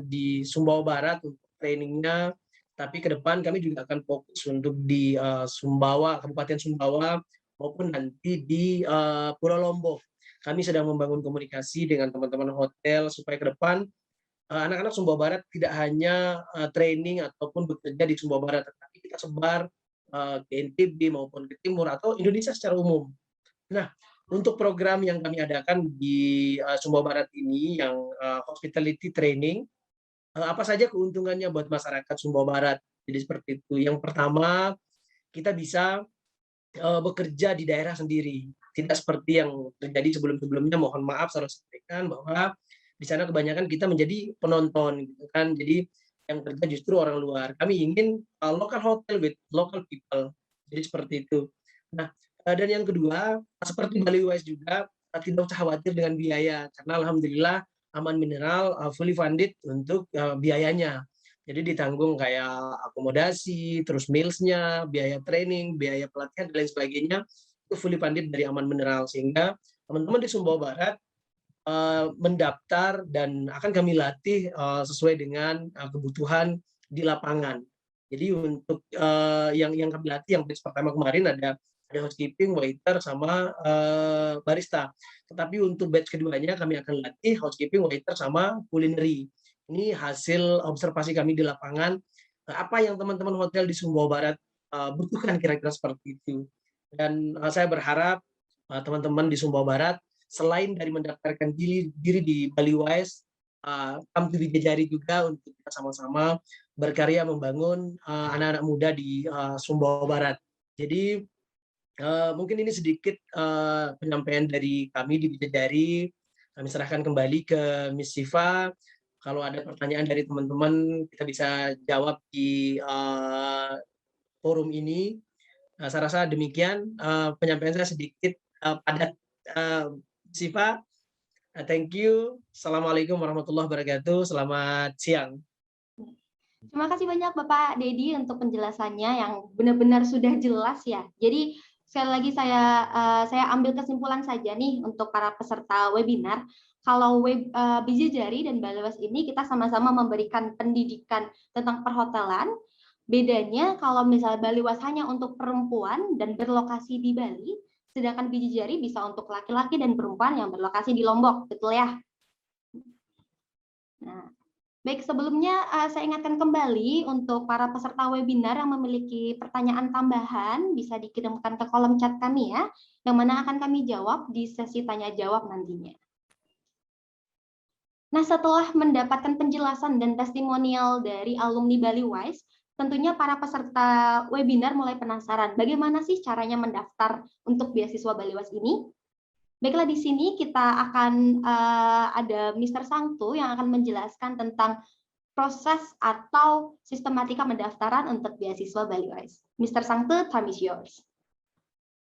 di Sumbawa Barat untuk trainingnya, tapi ke depan kami juga akan fokus untuk di Sumbawa, Kabupaten Sumbawa, maupun nanti di Pulau Lombok. Kami sedang membangun komunikasi dengan teman-teman hotel supaya ke depan anak-anak Sumbawa Barat tidak hanya training ataupun bekerja di Sumbawa Barat, tetapi kita sebar ke NTB maupun ke Timur atau Indonesia secara umum. Nah, untuk program yang kami adakan di Sumbawa Barat ini yang hospitality training, apa saja keuntungannya buat masyarakat Sumbawa Barat? Jadi seperti itu. Yang pertama, kita bisa bekerja di daerah sendiri, tidak seperti yang terjadi sebelum-sebelumnya. Mohon maaf saya sampaikan bahwa di sana kebanyakan kita menjadi penonton gitu kan, jadi yang kerja justru orang luar. Kami ingin local hotel with local people, jadi seperti itu. Nah, dan yang kedua, seperti Bali Wise juga tidak usah khawatir dengan biaya, karena alhamdulillah Aman Mineral fully funded untuk biayanya. Jadi ditanggung kayak akomodasi, terus meals-nya, biaya training, biaya pelatihan, dan lain sebagainya. fully funded dari Aman Mineral, sehingga teman-teman di Sumbawa Barat mendaftar dan akan kami latih sesuai dengan kebutuhan di lapangan. Jadi untuk yang kami latih yang batch pertama kemarin ada housekeeping, waiter, sama barista. Tetapi untuk batch keduanya kami akan latih housekeeping, waiter, sama culinary. Ini hasil observasi kami di lapangan. Apa yang teman-teman hotel di Sumbawa Barat butuhkan kira-kira seperti itu. Dan saya berharap teman-teman di Sumbawa Barat selain dari mendaftarkan diri di Baliwise, kami Widjajari juga untuk kita sama-sama berkarya membangun anak-anak muda di Sumbawa Barat. Jadi mungkin ini sedikit penyampaian dari kami di Widjajari. Kami serahkan kembali ke Miss Siva. Kalau ada pertanyaan dari teman-teman, kita bisa jawab di forum ini. Saya rasa demikian penyampaian saya sedikit padat. Siva, thank you. Assalamualaikum warahmatullahi wabarakatuh. Selamat siang. Terima kasih banyak Bapak Dedi untuk penjelasannya yang benar-benar sudah jelas ya. Jadi sekali lagi saya ambil kesimpulan saja nih untuk para peserta webinar. Kalau Widjajari dan Baliwise ini kita sama-sama memberikan pendidikan tentang perhotelan. Bedanya kalau misalnya Baliwise hanya untuk perempuan dan berlokasi di Bali, sedangkan Widjajari bisa untuk laki-laki dan perempuan yang berlokasi di Lombok, betul ya? Nah, baik, sebelumnya saya ingatkan kembali untuk para peserta webinar yang memiliki pertanyaan tambahan bisa dikirimkan ke kolom chat kami ya, yang mana akan kami jawab di sesi tanya jawab nantinya. Nah, setelah mendapatkan penjelasan dan testimonial dari alumni Baliwise, tentunya para peserta webinar mulai penasaran bagaimana sih caranya mendaftar untuk beasiswa Baliwise ini. Baiklah, di sini kita akan ada Mr. Sangtu yang akan menjelaskan tentang proses atau sistematika pendaftaran untuk beasiswa Baliwise. Mr. Sangtu, time is yours.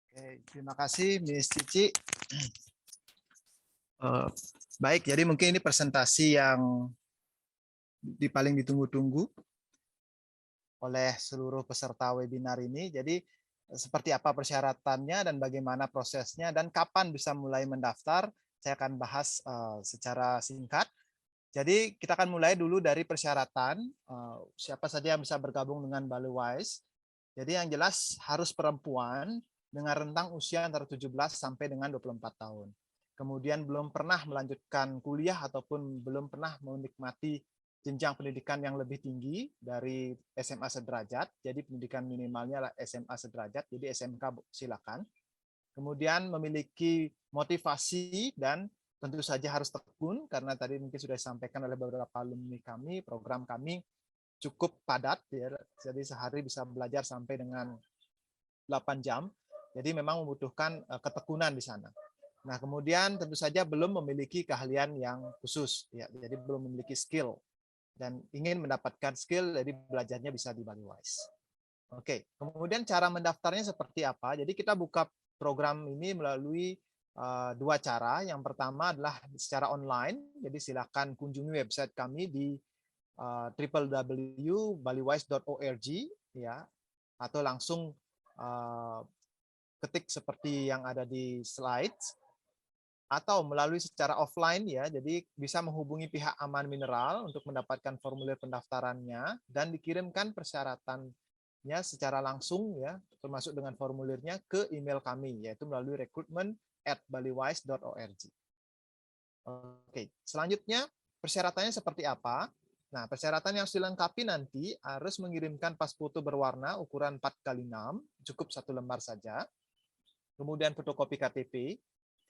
Oke, terima kasih Miss Cici. Baik, jadi mungkin ini presentasi yang paling ditunggu-tunggu oleh seluruh peserta webinar ini. Jadi seperti apa persyaratannya dan bagaimana prosesnya dan kapan bisa mulai mendaftar, saya akan bahas secara singkat. Jadi kita akan mulai dulu dari persyaratan, siapa saja yang bisa bergabung dengan Baliwise. Jadi yang jelas harus perempuan dengan rentang usia antara 17 sampai dengan 24 tahun. Kemudian belum pernah melanjutkan kuliah ataupun belum pernah menikmati jenjang pendidikan yang lebih tinggi dari SMA sederajat, jadi pendidikan minimalnya adalah SMA sederajat, jadi SMK silakan. Kemudian memiliki motivasi dan tentu saja harus tekun, karena tadi mungkin sudah disampaikan oleh beberapa alumni kami, program kami cukup padat, ya, jadi sehari bisa belajar sampai dengan 8 jam, jadi memang membutuhkan ketekunan di sana. Nah, kemudian tentu saja belum memiliki keahlian yang khusus, ya, jadi belum memiliki skill, dan ingin mendapatkan skill, jadi belajarnya bisa di Baliwise. Oke, kemudian cara mendaftarnya seperti apa? Jadi kita buka program ini melalui dua cara. Yang pertama adalah secara online, jadi silakan kunjungi website kami di www.baliwise.org, ya, atau langsung ketik seperti yang ada di slide, atau melalui secara offline, ya, jadi bisa menghubungi pihak Aman Mineral untuk mendapatkan formulir pendaftarannya dan dikirimkan persyaratannya secara langsung, ya, termasuk dengan formulirnya ke email kami, yaitu melalui recruitment@baliwise.org. Oke, selanjutnya persyaratannya seperti apa? Nah, persyaratan yang harus dilengkapi nanti harus mengirimkan pas foto berwarna ukuran 4x6, cukup 1 lembar saja. Kemudian fotokopi KTP,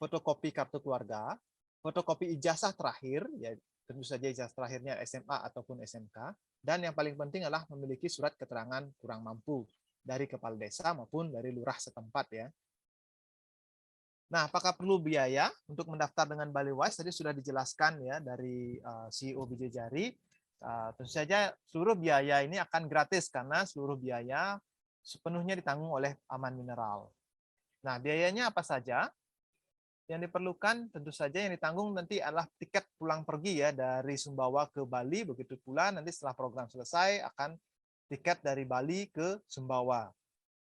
fotokopi kartu keluarga, fotokopi ijazah terakhir, ya tentu saja ijazah terakhirnya SMA ataupun SMK, dan yang paling penting adalah memiliki surat keterangan kurang mampu dari kepala desa maupun dari lurah setempat, ya. Nah, apakah perlu biaya untuk mendaftar dengan Baliwise? Tadi sudah dijelaskan ya dari CEO Widjajari. Tentu saja seluruh biaya ini akan gratis karena seluruh biaya sepenuhnya ditanggung oleh Aman Mineral. Nah, biayanya apa saja? Yang diperlukan tentu saja yang ditanggung nanti adalah tiket pulang pergi, ya, dari Sumbawa ke Bali, begitu pula nanti setelah program selesai akan tiket dari Bali ke Sumbawa.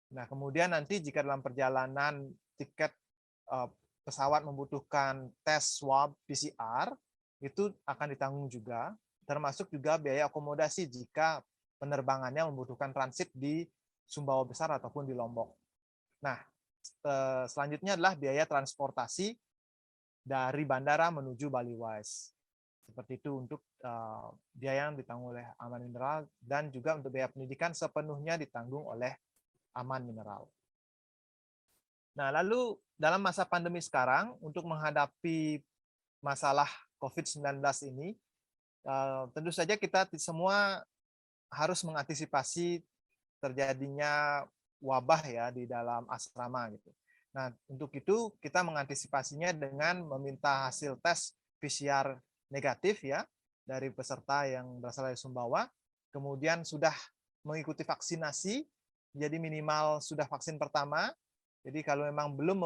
Nah, kemudian nanti jika dalam perjalanan tiket pesawat membutuhkan tes swab PCR, itu akan ditanggung juga, termasuk juga biaya akomodasi jika penerbangannya membutuhkan transit di Sumbawa Besar ataupun di Lombok. Nah, selanjutnya adalah biaya transportasi dari bandara menuju Baliwise. Seperti itu untuk biaya yang ditanggung oleh Aman Mineral, dan juga untuk biaya pendidikan sepenuhnya ditanggung oleh Aman Mineral. Nah, lalu dalam masa pandemi sekarang, untuk menghadapi masalah COVID-19 ini, tentu saja kita semua harus mengantisipasi terjadinya wabah ya di dalam asrama gitu. Nah, untuk itu kita mengantisipasinya dengan meminta hasil tes PCR negatif ya dari peserta yang berasal dari Sumbawa, kemudian sudah mengikuti vaksinasi, jadi minimal sudah vaksin pertama. Jadi kalau memang belum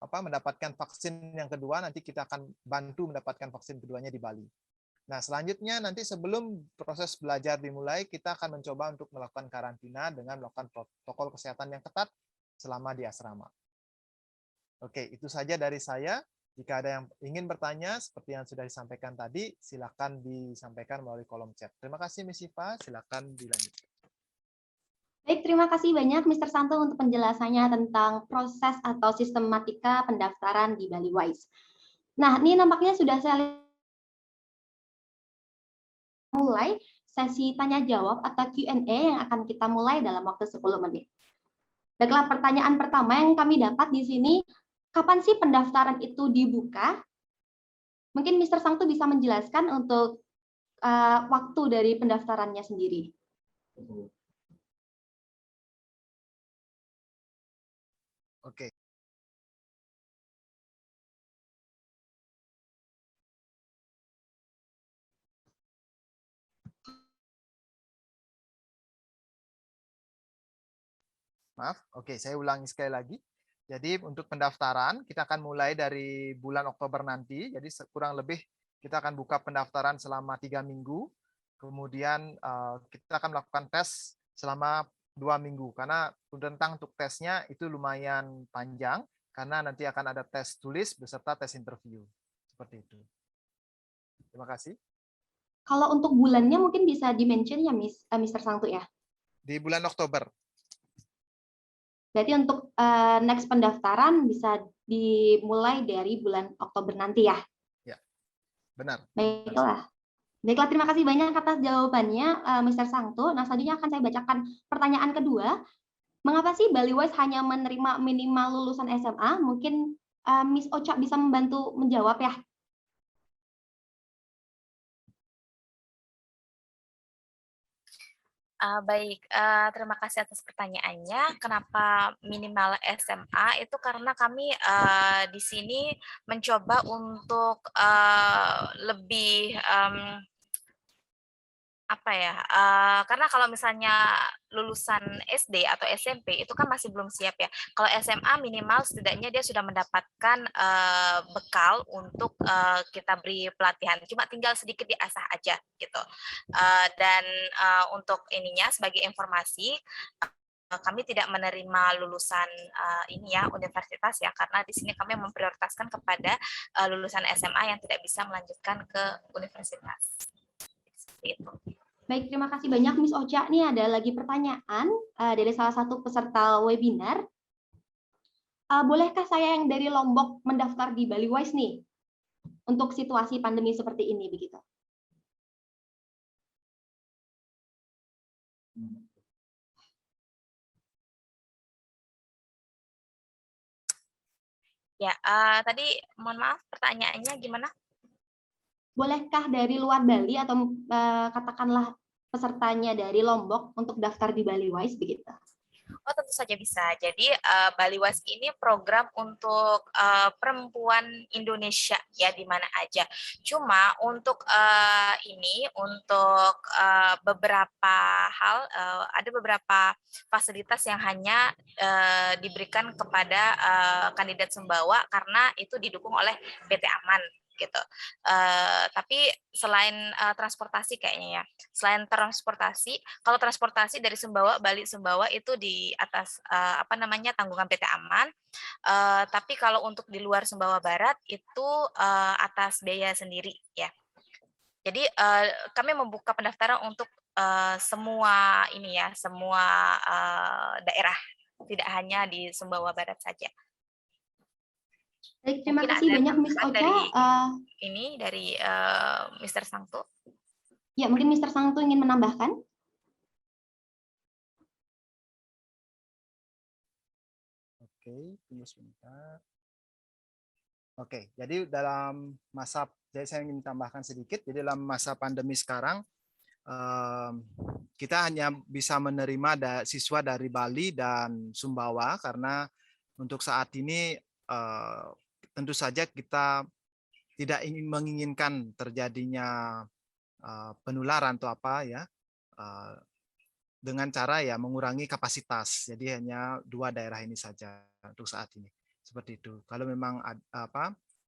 mendapatkan vaksin yang kedua, nanti kita akan bantu mendapatkan vaksin keduanya di Bali. Nah, selanjutnya nanti sebelum proses belajar dimulai, kita akan mencoba untuk melakukan karantina dengan melakukan protokol kesehatan yang ketat selama di asrama. Oke, itu saja dari saya. Jika ada yang ingin bertanya, seperti yang sudah disampaikan tadi, silakan disampaikan melalui kolom chat. Terima kasih, Miss Siva. Silakan dilanjutkan. Baik, terima kasih banyak Mr. Santo untuk penjelasannya tentang proses atau sistematika pendaftaran di Baliwise. Nah, ini nampaknya sudah saya mulai sesi tanya-jawab atau Q&A yang akan kita mulai dalam waktu 10 menit. Baiklah, pertanyaan pertama yang kami dapat di sini, kapan sih pendaftaran itu dibuka? Mungkin Mr. Santo bisa menjelaskan untuk waktu dari pendaftarannya sendiri. Oke. Maaf, oke, saya ulangi sekali lagi. Jadi untuk pendaftaran, kita akan mulai dari bulan Oktober nanti. Jadi kurang lebih kita akan buka pendaftaran selama 3 minggu. Kemudian kita akan melakukan tes selama 2 minggu. Karena rentang untuk tesnya itu lumayan panjang, karena nanti akan ada tes tulis beserta tes interview. Seperti itu. Terima kasih. Kalau untuk bulannya mungkin bisa di-mention ya, Mr. Santo ya? Di bulan Oktober. Berarti untuk next pendaftaran bisa dimulai dari bulan Oktober nanti ya? Ya, benar. Baiklah. Baiklah, terima kasih banyak atas jawabannya, Mr. Santo. Nah, selanjutnya akan saya bacakan pertanyaan kedua. Mengapa sih Baliwise hanya menerima minimal lulusan SMA? Mungkin Miss Ocha bisa membantu menjawab ya? Baik, terima kasih atas pertanyaannya. Kenapa minimal SMA? Itu karena kami di sini mencoba untuk lebih apa ya? Karena kalau misalnya lulusan SD atau SMP itu kan masih belum siap ya. Kalau SMA minimal setidaknya dia sudah mendapatkan bekal untuk kita beri pelatihan. Cuma tinggal sedikit diasah aja gitu. Dan untuk ininya sebagai informasi, kami tidak menerima lulusan ini ya universitas ya, karena di sini kami memprioritaskan kepada lulusan SMA yang tidak bisa melanjutkan ke universitas. Seperti itu. Baik, terima kasih banyak Miss Ocha. Ini ada lagi pertanyaan dari salah satu peserta webinar. Bolehkah saya yang dari Lombok mendaftar di Baliwise nih untuk situasi pandemi seperti ini begitu? Ya, tadi mohon maaf pertanyaannya gimana? Bolehkah dari luar Bali atau katakanlah pesertanya dari Lombok untuk daftar di Baliwise begitu? Oh, tentu saja bisa. Jadi Baliwise ini program untuk perempuan Indonesia ya di mana aja. Cuma untuk untuk beberapa hal ada beberapa fasilitas yang hanya diberikan kepada kandidat Sumbawa karena itu didukung oleh PT Aman gitu. Tapi selain transportasi kayaknya ya, selain transportasi, kalau transportasi dari Sumbawa balik Sumbawa itu di atas tanggungan PT Aman. Tapi kalau untuk di luar Sumbawa Barat itu atas biaya sendiri ya. Jadi kami membuka pendaftaran untuk semua daerah, tidak hanya di Sumbawa Barat saja. Baik, terima Mungkin kasih ada banyak Miss Ocha. Dari Mr. Sangtu. Ya, mungkin Mr. Sangtu ingin menambahkan. Oke, tunggu sebentar. Oke, jadi jadi saya ingin tambahkan sedikit. Jadi dalam masa pandemi sekarang, kita hanya bisa menerima siswa dari Bali dan Sumbawa karena untuk saat ini tentu saja kita tidak menginginkan terjadinya penularan atau apa ya, dengan cara ya mengurangi kapasitas. Jadi hanya 2 daerah ini saja untuk saat ini. Seperti itu. Kalau memang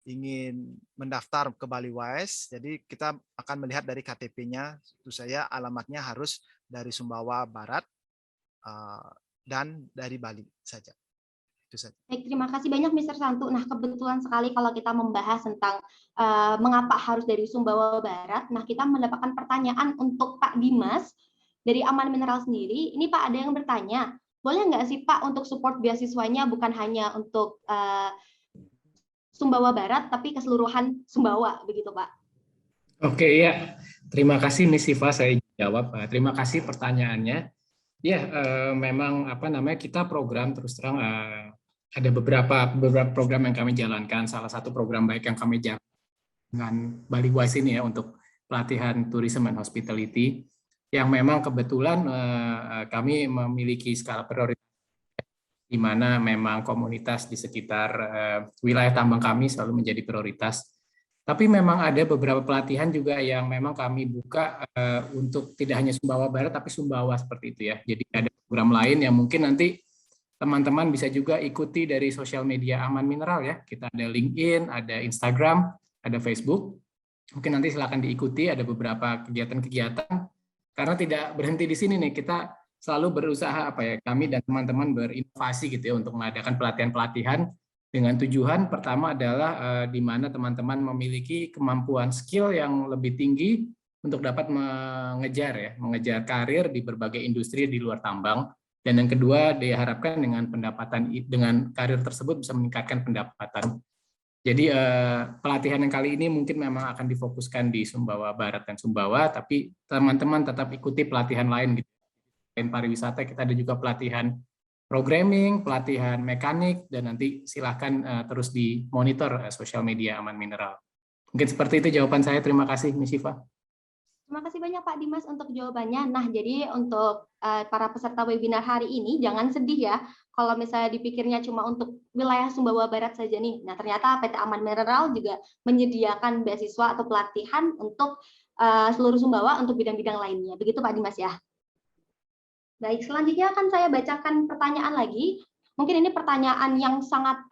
ingin mendaftar ke Baliwise, jadi kita akan melihat dari KTP-nya, tentu saja alamatnya harus dari Sumbawa Barat dan dari Bali saja. Itu saja. Baik, terima kasih banyak Mr. Santu. Nah, kebetulan sekali kalau kita membahas tentang mengapa harus dari Sumbawa Barat, nah kita mendapatkan pertanyaan untuk Pak Dimas dari Aman Mineral sendiri. Ini Pak, ada yang bertanya, boleh nggak sih Pak untuk support beasiswanya bukan hanya untuk Sumbawa Barat, tapi keseluruhan Sumbawa, begitu Pak? Oke, ya. Terima kasih Miss Siva, saya jawab. Terima kasih pertanyaannya. Ya, memang kita program terus terang ada beberapa program yang kami jalankan. Salah satu program baik yang kami jalankan dengan Baliwise ini ya untuk pelatihan tourism and hospitality yang memang kebetulan kami memiliki skala prioritas di mana memang komunitas di sekitar wilayah tambang kami selalu menjadi prioritas. Tapi memang ada beberapa pelatihan juga yang memang kami buka untuk tidak hanya Sumbawa Barat tapi Sumbawa seperti itu ya. Jadi ada program lain yang mungkin nanti teman-teman bisa juga ikuti dari sosial media Aman Mineral ya. Kita ada LinkedIn, ada Instagram, ada Facebook. Mungkin nanti silakan diikuti, ada beberapa kegiatan-kegiatan. Karena tidak berhenti di sini nih, kita selalu berusaha kami dan teman-teman berinovasi gitu ya untuk mengadakan pelatihan-pelatihan dengan tujuan pertama adalah di mana teman-teman memiliki kemampuan skill yang lebih tinggi untuk dapat mengejar karir di berbagai industri di luar tambang. Dan yang kedua diharapkan dengan karir tersebut bisa meningkatkan pendapatan. Jadi pelatihan yang kali ini mungkin memang akan difokuskan di Sumbawa Barat dan Sumbawa, tapi teman-teman tetap ikuti pelatihan lain gitu. Selain pariwisata kita ada juga pelatihan programming, pelatihan mekanik, dan nanti silahkan terus dimonitor sosial media Aman Mineral. Mungkin seperti itu jawaban saya. Terima kasih, Miss Siva. Terima kasih banyak Pak Dimas untuk jawabannya. Nah, jadi untuk para peserta webinar hari ini, jangan sedih ya kalau misalnya dipikirnya cuma untuk wilayah Sumbawa Barat saja nih. Nah, ternyata PT Aman Mineral juga menyediakan beasiswa atau pelatihan untuk seluruh Sumbawa untuk bidang-bidang lainnya. Begitu Pak Dimas ya. Baik, selanjutnya akan saya bacakan pertanyaan lagi. Mungkin ini pertanyaan yang sangat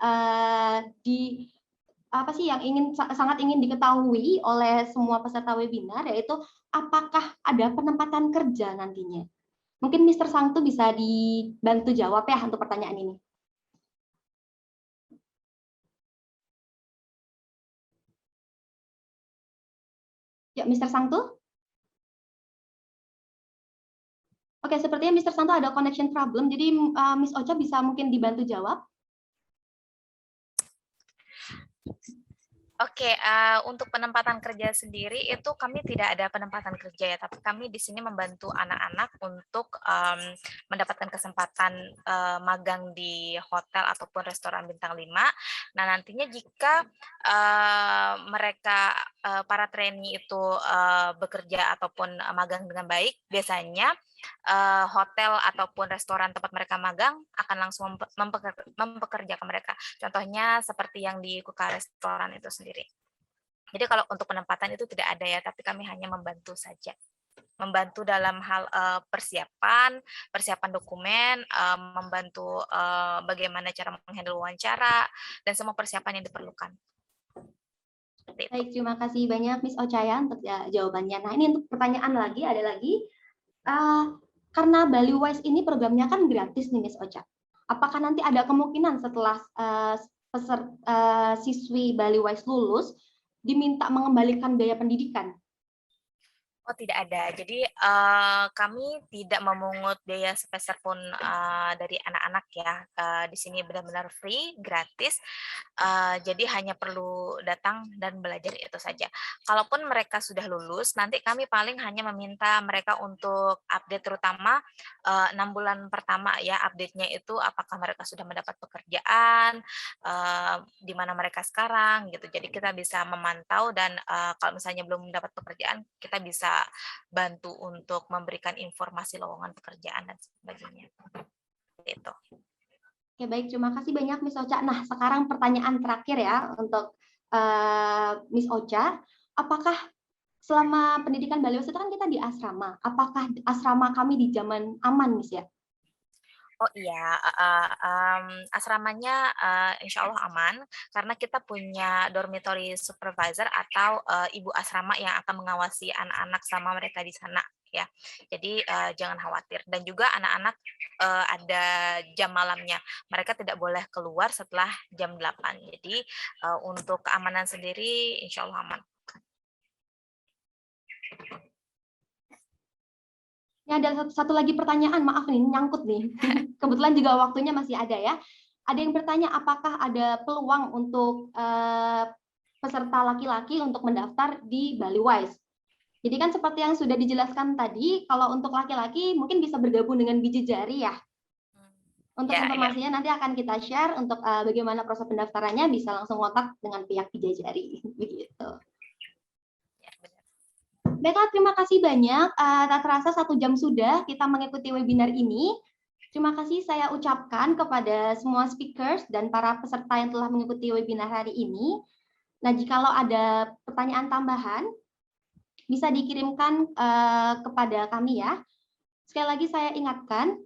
sangat ingin diketahui oleh semua peserta webinar, yaitu apakah ada penempatan kerja nantinya? Mungkin Mr. Sangtu bisa dibantu jawab ya untuk pertanyaan ini. Ya, Mr. Sangtu? Oke, sepertinya Mr. Santo ada connection problem, jadi Miss Ocha bisa mungkin dibantu jawab. Oke, untuk penempatan kerja sendiri itu kami tidak ada penempatan kerja ya, tapi kami di sini membantu anak-anak untuk mendapatkan kesempatan magang di hotel ataupun restoran bintang 5. Nah, nantinya jika mereka para trainee itu bekerja ataupun magang dengan baik, biasanya hotel ataupun restoran tempat mereka magang akan langsung mempekerjakan mereka. Contohnya seperti yang di Kuka Restoran itu sendiri. Jadi kalau untuk penempatan itu tidak ada ya, tapi kami hanya membantu saja. Membantu dalam hal persiapan dokumen, membantu bagaimana cara menghandle wawancara, dan semua persiapan yang diperlukan. Seperti itu. Baik, terima kasih banyak Miss Ocha ya untuk jawabannya. Nah, ini untuk pertanyaan lagi, ada lagi. Karena Baliwise ini programnya kan gratis nih Miss Ocha. Apakah nanti ada kemungkinan setelah siswi Baliwise lulus diminta mengembalikan biaya pendidikan? Oh, tidak ada. Jadi kami tidak memungut biaya sepeser pun dari anak-anak ya. Di sini benar-benar free, gratis. Jadi hanya perlu datang dan belajar itu saja. Kalaupun mereka sudah lulus, nanti kami paling hanya meminta mereka untuk update, terutama 6 bulan pertama ya. Update-nya itu apakah mereka sudah mendapat pekerjaan, di mana mereka sekarang gitu. Jadi kita bisa memantau dan kalau misalnya belum mendapat pekerjaan, kita bisa bantu untuk memberikan informasi lowongan pekerjaan dan sebagainya. Itu. Oke, baik, terima kasih banyak Miss Ocha. Nah, sekarang pertanyaan terakhir ya untuk Miss Ocha. Apakah selama pendidikan Baliwise itu kan kita di asrama, apakah asrama kami di zaman aman, Miss ya? Oh iya, asramanya insya Allah aman karena kita punya dormitory supervisor atau ibu asrama yang akan mengawasi anak-anak selama mereka di sana ya. Jadi jangan khawatir. Dan juga anak-anak ada jam malamnya. Mereka tidak boleh keluar setelah jam 8. Jadi untuk keamanan sendiri insya Allah aman. Ini ada satu lagi pertanyaan, maaf nih, nyangkut nih. Kebetulan juga waktunya masih ada ya. Ada yang bertanya apakah ada peluang untuk peserta laki-laki untuk mendaftar di Baliwise. Jadi kan seperti yang sudah dijelaskan tadi, kalau untuk laki-laki mungkin bisa bergabung dengan Bijejari ya. Untuk informasinya nanti akan kita share untuk bagaimana proses pendaftarannya, bisa langsung kontak dengan pihak Bijejari. Begitu. Baiklah, terima kasih banyak. Tak terasa 1 jam sudah kita mengikuti webinar ini. Terima kasih saya ucapkan kepada semua speakers dan para peserta yang telah mengikuti webinar hari ini. Nah, jikalau ada pertanyaan tambahan, bisa dikirimkan kepada kami ya. Sekali lagi saya ingatkan,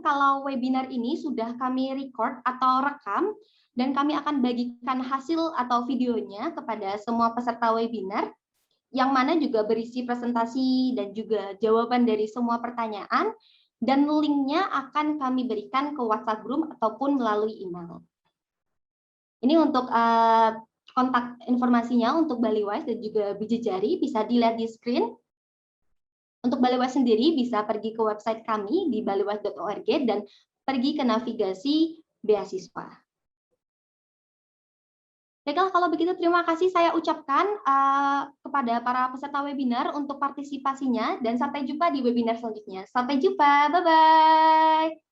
kalau webinar ini sudah kami record atau rekam, dan kami akan bagikan hasil atau videonya kepada semua peserta webinar, yang mana juga berisi presentasi dan juga jawaban dari semua pertanyaan, dan linknya akan kami berikan ke WhatsApp group ataupun melalui email. Ini untuk kontak informasinya untuk Baliwise dan juga Bijejari, bisa dilihat di screen. Untuk Baliwise sendiri bisa pergi ke website kami di baliwise.org dan pergi ke navigasi beasiswa. Baiklah, kalau begitu terima kasih saya ucapkan kepada para peserta webinar untuk partisipasinya dan sampai jumpa di webinar selanjutnya. Sampai jumpa, bye-bye.